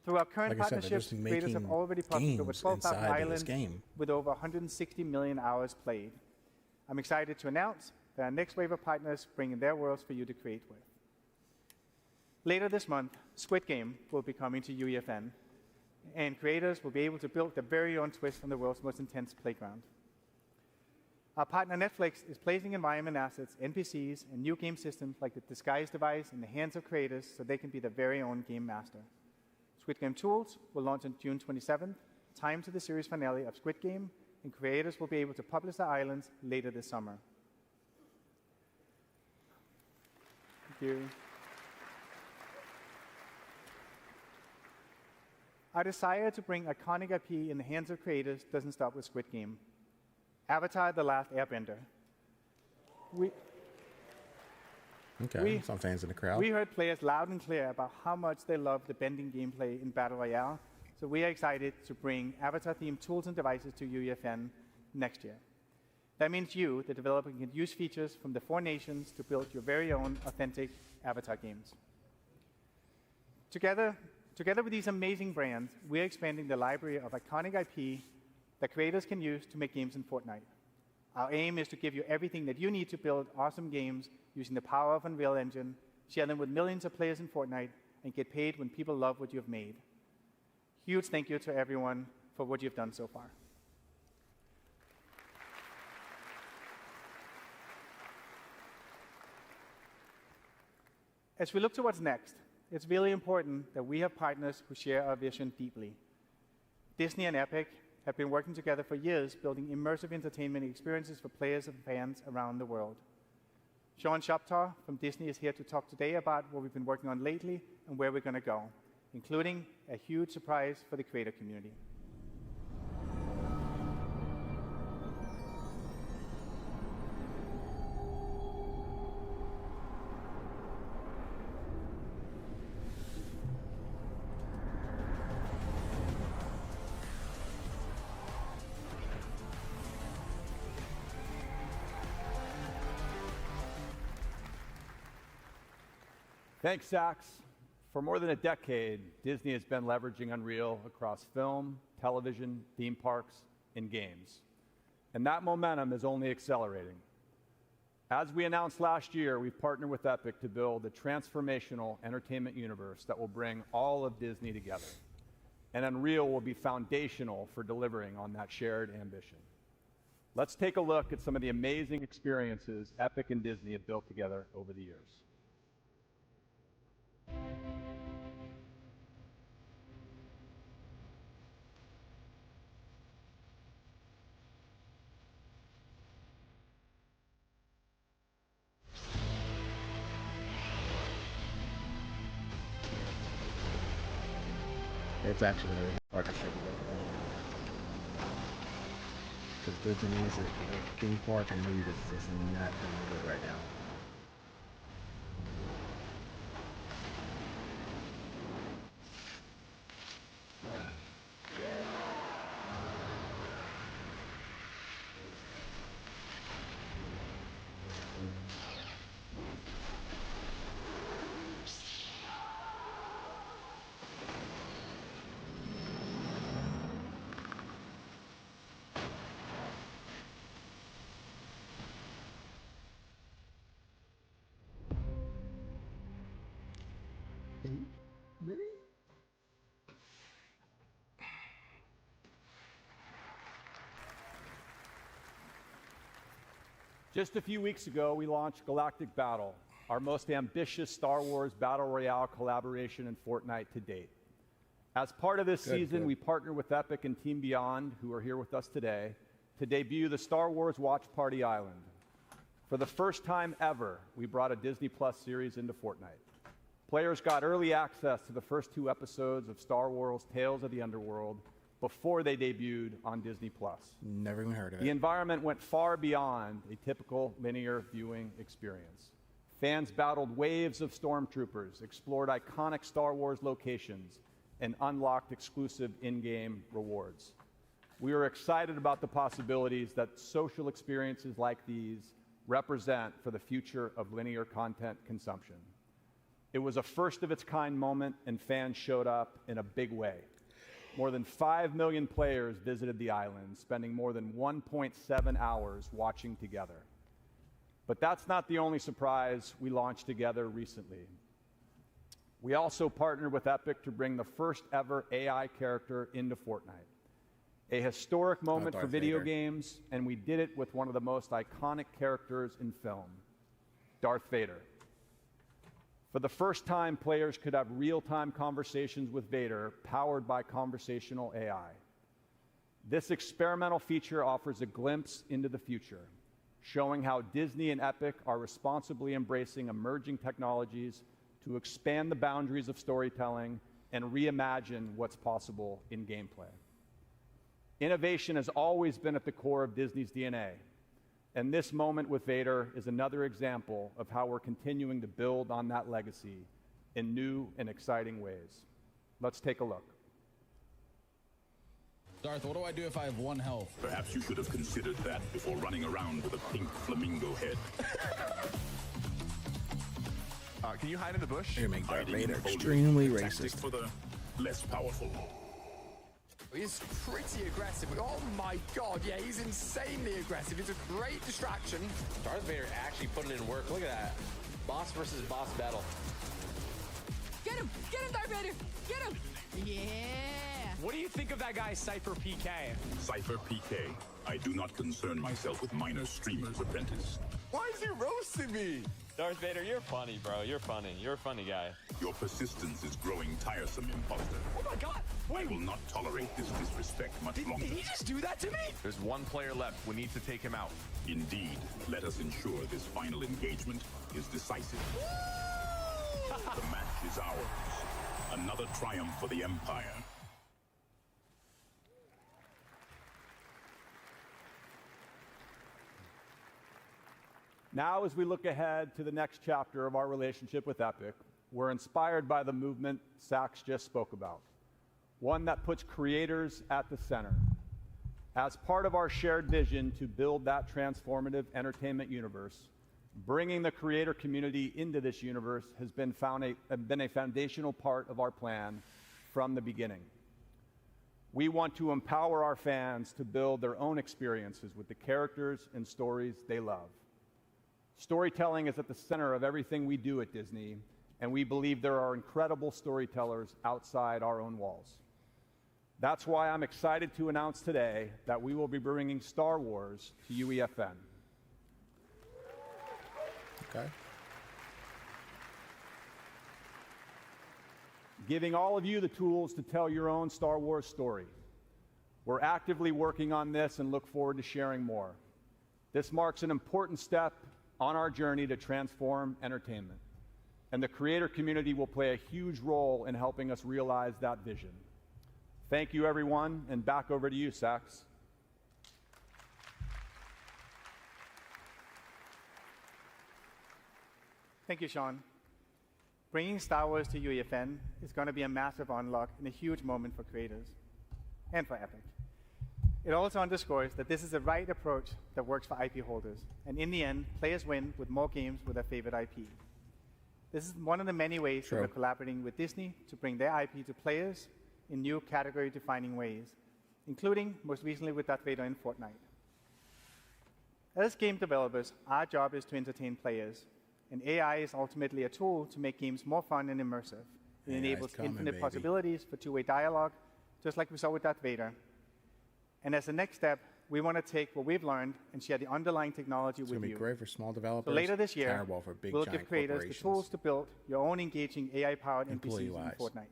Through our current Like I said, they're partnerships, just creators have making already published over games 12,000 inside of this islands game. with over 160 million hours played. I'm excited to announce that our next wave of partners bring in their worlds for you to create with. Later this month, Squid Game will be coming to UEFN, and creators will be able to build their very own twist on the world's most intense playground. Our partner Netflix is placing environment assets, NPCs, and new game systems like the Disguise device in the hands of creators so they can be their very own game master. Squid Game Tools will launch on June 27th, timed to the series finale of Squid Game, and creators will be able to publish their islands later this summer. Thank you. Our desire to bring iconic IP in the hands of creators doesn't stop with Squid Game. Avatar: The Last Airbender. Some fans in the crowd. We heard players loud and clear about how much they love the bending gameplay in Battle Royale, so we are excited to bring Avatar-themed tools and devices to UEFN next year. That means you, the developer, can use features from the 4 nations to build your very own authentic Avatar games. Together with these amazing brands, we're expanding the library of iconic IP that creators can use to make games in Fortnite. Our aim is to give you everything that you need to build awesome games using the power of Unreal Engine, share them with millions of players in Fortnite, and get paid when people love what you've made. Huge thank you to everyone for what you've done so far. As we look to what's next, it's really important that we have partners who share our vision deeply. Disney and Epic have been working together for years, building immersive entertainment experiences for players and fans around the world. Sean Shoptaw from Disney is here to talk today about what we've been working on lately and where we're going to go, including a huge surprise for the creator community. Thanks, Saxs. For more than a decade, Disney has been leveraging Unreal across film, television, theme parks, and games. And that momentum is only accelerating. As we announced last year, we've partnered with Epic to build a transformational entertainment universe that will bring all of Disney together. And Unreal will be foundational for delivering on that shared ambition. Let's take a look at some of the amazing experiences Epic and Disney have built together over the years. It's actually very hard to shake it because Disney is a theme park and movie that's just not doing good right now. Just a few weeks ago, we launched Galactic Battle, our most ambitious Star Wars Battle Royale collaboration in Fortnite to date. As part of this season, we partnered with Epic and Team Beyond, who are here with us today, to debut the Star Wars Watch Party Island. For the first time ever, we brought a Disney Plus series into Fortnite. Players got early access to the first 2 episodes of Star Wars Tales of the Underworld before they debuted on Disney Plus. Never even heard of it. The environment went far beyond a typical linear viewing experience. Fans battled waves of stormtroopers, explored iconic Star Wars locations, and unlocked exclusive in-game rewards. We were excited about the possibilities that social experiences like these represent for the future of linear content consumption. It was a first-of-its-kind moment, and fans showed up in a big way. More than 5 million players visited the island, spending more than 1.7 hours watching together. But that's not the only surprise we launched together recently. We also partnered with Epic to bring the first ever AI character into Fortnite. A historic moment for video games, and we did it with one of the most iconic characters in film, Darth Vader. For the first time, players could have real-time conversations with Vader, powered by conversational AI. This experimental feature offers a glimpse into the future, showing how Disney and Epic are responsibly embracing emerging technologies to expand the boundaries of storytelling and reimagine what's possible in gameplay. Innovation has always been at the core of Disney's DNA. And this moment with Vader is another example of how we're continuing to build on that legacy in new and exciting ways. Let's take a look. Darth, what do I do if I have 1 health? Perhaps you should have considered that before running around with a pink flamingo head. Can you hide in the bush? They make Darth Vader extremely Tactic racist. for the less powerful. He's pretty aggressive. Oh my god, yeah, he's insanely aggressive. It's a great distraction. Darth Vader actually put it in work. Look at that. Boss versus boss battle. Get him! Get him, Darth Vader! Get him! Yeah! What do you think of that guy, Cypher PK? Cypher PK. I do not concern myself with minor streamer's apprentice. Why is he roasting me? Darth Vader, you're funny, bro. You're funny. You're a funny guy. Your persistence is growing tiresome, imposter. Oh my god! I will not tolerate this disrespect much longer. Did he just do that to me? There's one player left. We need to take him out. Indeed. Let us ensure this final engagement is decisive. The match is ours. Another triumph for the Empire. Now, as we look ahead to the next chapter of our relationship with Epic, we're inspired by the movement Saxs just spoke about, one that puts creators at the center. As part of our shared vision to build that transformative entertainment universe, bringing the creator community into this universe has been a foundational part of our plan from the beginning. We want to empower our fans to build their own experiences with the characters and stories they love. Storytelling is at the center of everything we do at Disney, and we believe there are incredible storytellers outside our own walls. That's why I'm excited to announce today that we will be bringing Star Wars to UEFN. Okay. Giving all of you the tools to tell your own Star Wars story. We're actively working on this and look forward to sharing more. This marks an important step on our journey to transform entertainment, and the creator community will play a huge role in helping us realize that vision. Thank you, everyone, and back over to you, Saxs. Thank you, Sean. Bringing Star Wars to UEFN is going to be a massive unlock and a huge moment for creators and for Epic. It also underscores that this is the right approach that works for IP holders, and in the end, players win with more games with their favorite IP. This is one of the many ways that we're collaborating with Disney to bring their IP to players in new category-defining ways, including, most recently, with Darth Vader in Fortnite. As game developers, our job is to entertain players, and AI is ultimately a tool to make games more fun and immersive. It enables infinite possibilities for two-way dialogue, just like we saw with Darth Vader. And as the next step, we want to take what we've learned and share the underlying technology with you. It's going to be great for small developers. So later this year, terrible for big, we'll give creators the tools to build your own engaging AI-powered NPCs in Fortnite.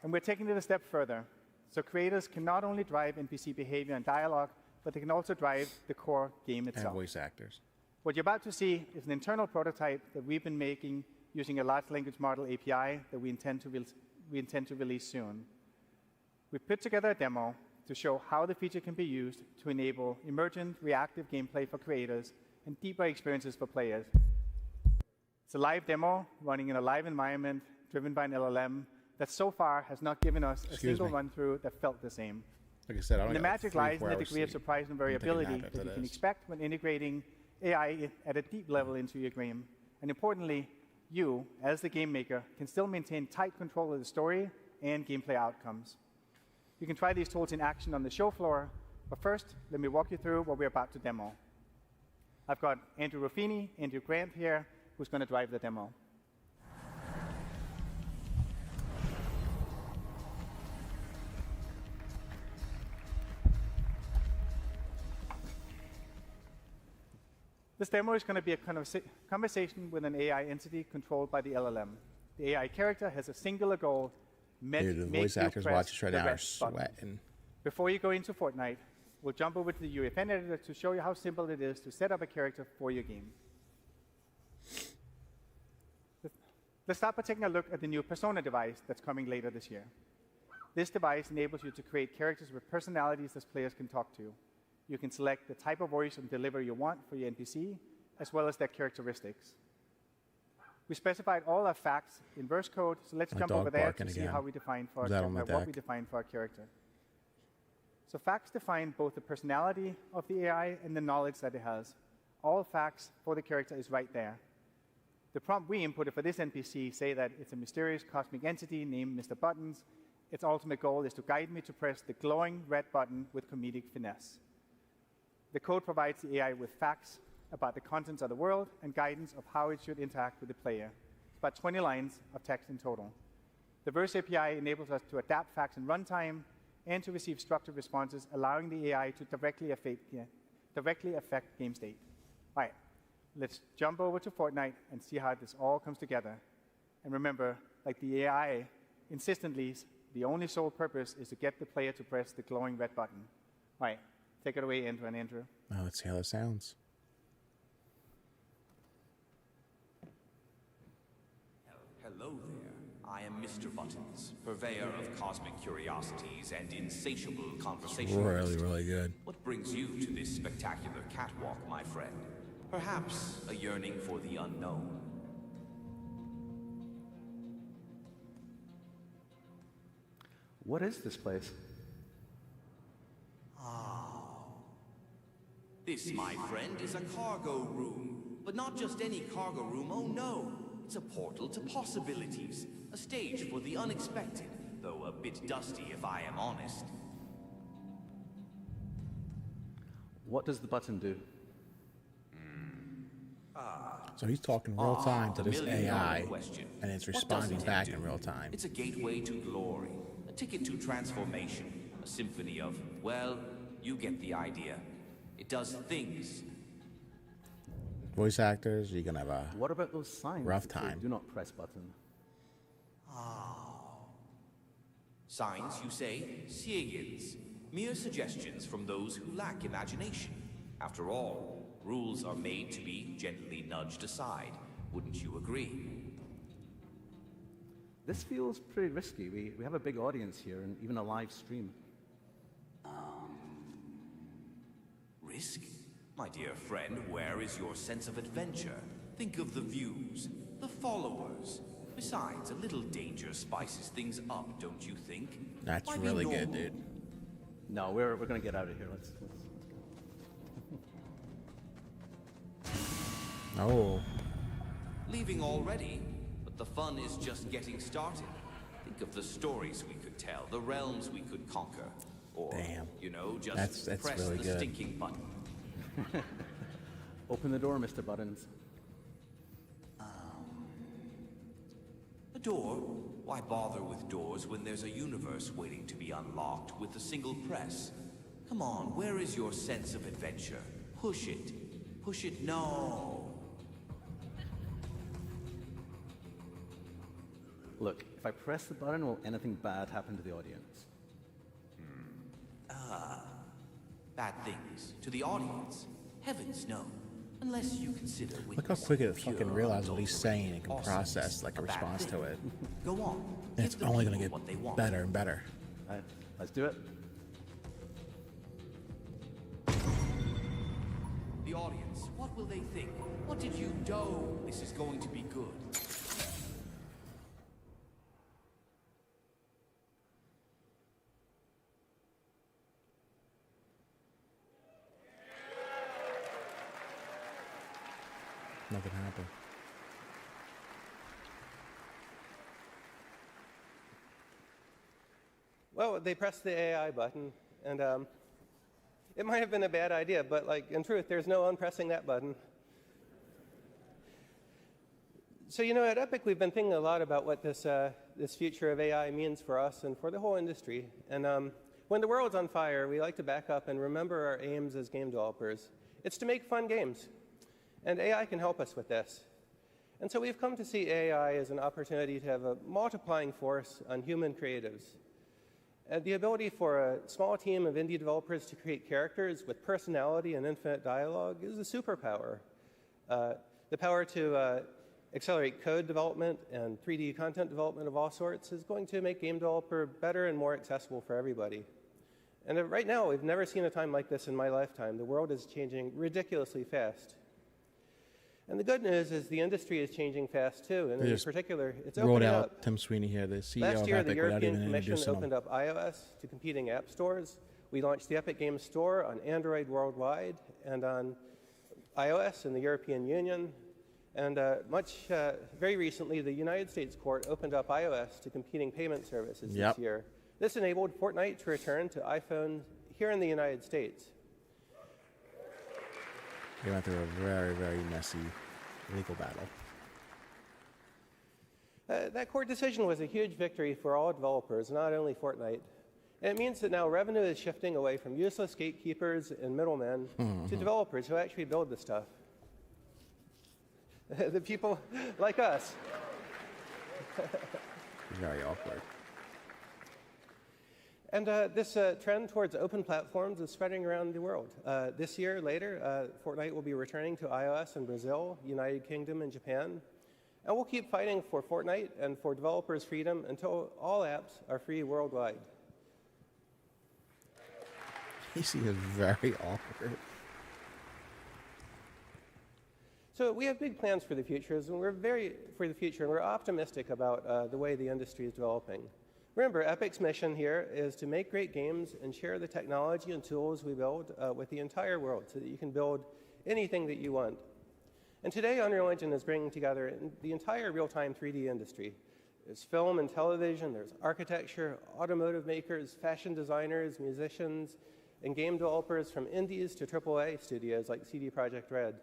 And we're taking it a step further. So creators can not only drive NPC behavior and dialogue, but they can also drive the core game itself. And voice actors. What you're about to see is an internal prototype that we've been making using a large language model API that we intend to release soon. We put together a demo to show how the feature can be used to enable emergent, reactive gameplay for creators and deeper experiences for players. It's a live demo running in a live environment driven by an LLM that so far has not given us a single run-through that felt the same. Like I said, I don't and the magic lies in the degree of surprise and variability that you can expect when integrating AI at a deep level into your game. And importantly, you, as the game maker, can still maintain tight control of the story and gameplay outcomes. You can try these tools in action on the show floor, but first, let me walk you through what we're about to demo. I've got Andrew Ruffini, Andrew Grant here, who's going to drive the demo. This demo is going to be a conversation with an AI entity controlled by the LLM. The AI character has a singular goal: Dude, the voice actors watch us right now are sweating. Before you go into Fortnite, we'll jump over to the UEFN editor to show you how simple it is to set up a character for your game. Let's start by taking a look at the new Persona device that's coming later this year. This device enables you to create characters with personalities that players can talk to. You can select the type of voice and delivery you want for your NPC, as well as their characteristics. We specified all our facts in verse code, so let's jump over there to see how we define for what we define for our character. So facts define both the personality of the AI and the knowledge that it has. All facts for the character is right there. The prompt we inputted for this NPC say that it's a mysterious cosmic entity named Mr. Buttons. Its ultimate goal is to guide me to press the glowing red button with comedic finesse. The code provides the AI with facts about the contents of the world and guidance of how it should interact with the player. It's about 20 lines of text in total. The Verse API enables us to adapt facts in runtime and to receive structured responses, allowing the AI to directly affect game state. All right, let's jump over to Fortnite and see how this all comes together. And remember, like the AI insistently, the only sole purpose is to get the player to press the glowing red button. All right, take it away, Andrew and Andrew. Now let's see how that sounds. Hello there. I am Mr. Buttons, purveyor of cosmic curiosities and insatiable conversation. Really, really good. What brings you to this spectacular catwalk, my friend? Perhaps a yearning for the unknown. What is this place? This, my friend, is a cargo room. But not just any cargo room, oh no. It's a portal to possibilities. A stage for the unexpected, though a bit dusty if I am honest. What does the button do? So he's talking real time to this AI, question. and it's What responding doesn't it back do? in real time. It's a gateway to glory, a ticket to transformation, a symphony of, well, you get the idea. It does things. Voice actors, you're gonna have a What about those signs rough that say, time. do not press button? Signs, you say? Siegins. Mere suggestions from those who lack imagination. After all, rules are made to be gently nudged aside. Wouldn't you agree? This feels pretty risky. We have a big audience here and even a live stream. Risk? My dear friend, where is your sense of adventure? Think of the views, the followers. Besides, a little danger spices things up, don't you think? That's Why be really good, normal? dude. No, we're going to get out of here. Let's Oh. Leaving already? But the fun is just getting started. Think of the stories we could tell, the realms we could conquer. Or, Damn. you know, just That's press really the good. stinking button. Open the door, Mr. Buttons. A door? Why bother with doors when there's a universe waiting to be unlocked with a single press? Come on, where is your sense of adventure? Push it. Push it, no. Look, if I press the button, will anything bad happen to the audience? Bad things. To the audience? Heavens, no. Unless you consider Look how quick it fucking realizes what he's saying and can process like a response to it. Go on. And it's Give the only gonna people get what they want. better and better. All right, let's do it. The audience, what will they think? What did you do? This is going to be good. Nothing happened. Well, they pressed the AI button, and it might have been a bad idea, but like in truth, there's no unpressing that button. So you know, at Epic, we've been thinking a lot about what this future of AI means for us and for the whole industry. And when the world's on fire, we like to back up and remember our aims as game developers. It's to make fun games, and AI can help us with this. And so we've come to see AI as an opportunity to have a multiplying force on human creatives. The ability for a small team of indie developers to create characters with personality and infinite dialogue is a superpower. The power to accelerate code development and 3D content development of all sorts is going to make game developer better and more accessible for everybody. And right now, we've never seen a time like this in my lifetime. The world is changing ridiculously fast. And the good news is the industry is changing fast too, and in particular, it's rolled opening out up. Tim Sweeney here, the CEO Last of year, Epic, the without European even Commission introducing opened him. up iOS to competing app stores. We launched the Epic Games Store on Android worldwide and on iOS in the European Union. And very recently, the United States court opened up iOS to competing payment services Yep. this year. This enabled Fortnite to return to iPhone here in the United States. They went through a very, very messy legal battle. That court decision was a huge victory for all developers, not only Fortnite. And it means that now revenue is shifting away from useless gatekeepers and middlemen to developers who actually build the stuff. The people like us. Very awkward. And this trend towards open platforms is spreading around the world. This year, later, Fortnite will be returning to iOS in Brazil, United Kingdom, and Japan. And we'll keep fighting for Fortnite and for developers' freedom until all apps are free worldwide. He seems very awkward. So we have big plans for the future, and we're optimistic about the way the industry is developing. Remember, Epic's mission here is to make great games and share the technology and tools we build with the entire world so that you can build anything that you want. And today, Unreal Engine is bringing together the entire real-time 3D industry. There's film and television, there's architecture, automotive makers, fashion designers, musicians, and game developers from indies to AAA studios like CD Projekt Red.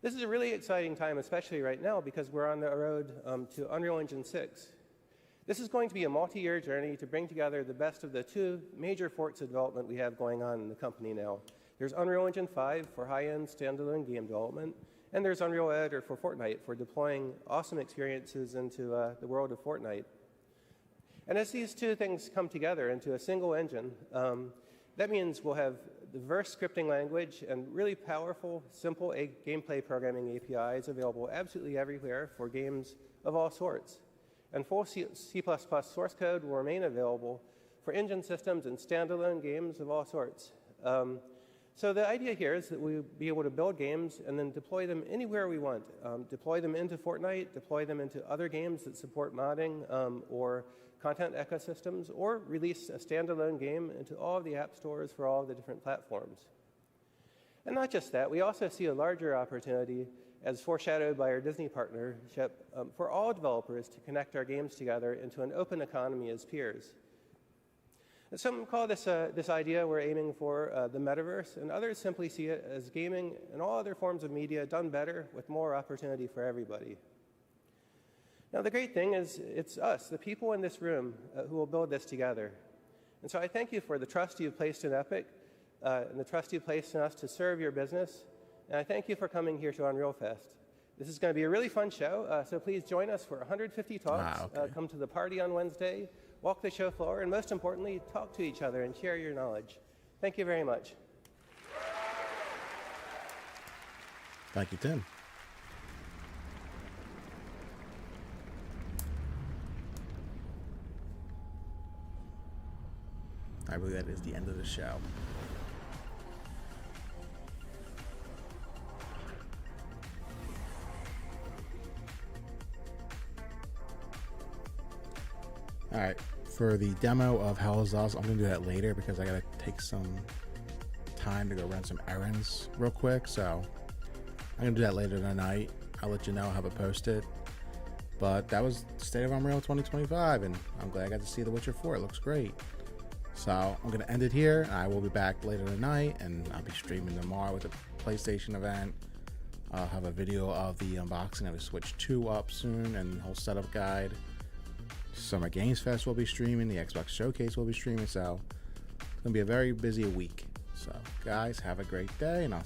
This is a really exciting time, especially right now, because we're on the road to Unreal Engine 6. This is going to be a multi-year journey to bring together the best of the two major forks of development we have going on in the company now. There's Unreal Engine 5 for high-end standalone game development, and there's Unreal Editor for Fortnite for deploying awesome experiences into the world of Fortnite. And as these two things come together into a single engine, that means we'll have diverse scripting language and really powerful, simple gameplay programming APIs available absolutely everywhere for games of all sorts. And full C++ source code will remain available for engine systems and standalone games of all sorts. So the idea here is that we'll be able to build games and then deploy them anywhere we want. Deploy them into Fortnite, deploy them into other games that support modding or content ecosystems, or release a standalone game into all of the app stores for all of the different platforms. And not just that, we also see a larger opportunity, as foreshadowed by our Disney partnership, for all developers to connect our games together into an open economy as peers. And some call this idea we're aiming for the metaverse, and others simply see it as gaming and all other forms of media done better with more opportunity for everybody. Now, the great thing is it's us, the people in this room, who will build this together. And so I thank you for the trust you've placed in Epic and the trust you've placed in us to serve your business. And I thank you for coming here to Unreal Fest. This is going to be a really fun show, so please join us for 150 talks. Come to the party on Wednesday, walk the show floor, and most importantly, talk to each other and share your knowledge. Thank you very much. Thank you, Tim. I believe that is the end of the show. All right, for the demo of Hell's Us, I'm gonna do that later because I gotta take some time to go run some errands real quick. So I'm gonna do that later tonight. I'll let you know, have it posted. But that was State of Unreal 2025, and I'm glad I got to see The Witcher 4. It looks great. So I'm gonna end it here. I will be back later tonight, and I'll be streaming tomorrow with the PlayStation event. I'll have a video of the unboxing of the Switch 2 up soon, and the whole setup guide. Summer Games Fest will be streaming. The Xbox Showcase will be streaming. So it's gonna be a very busy week. So guys, have a great day, and I'll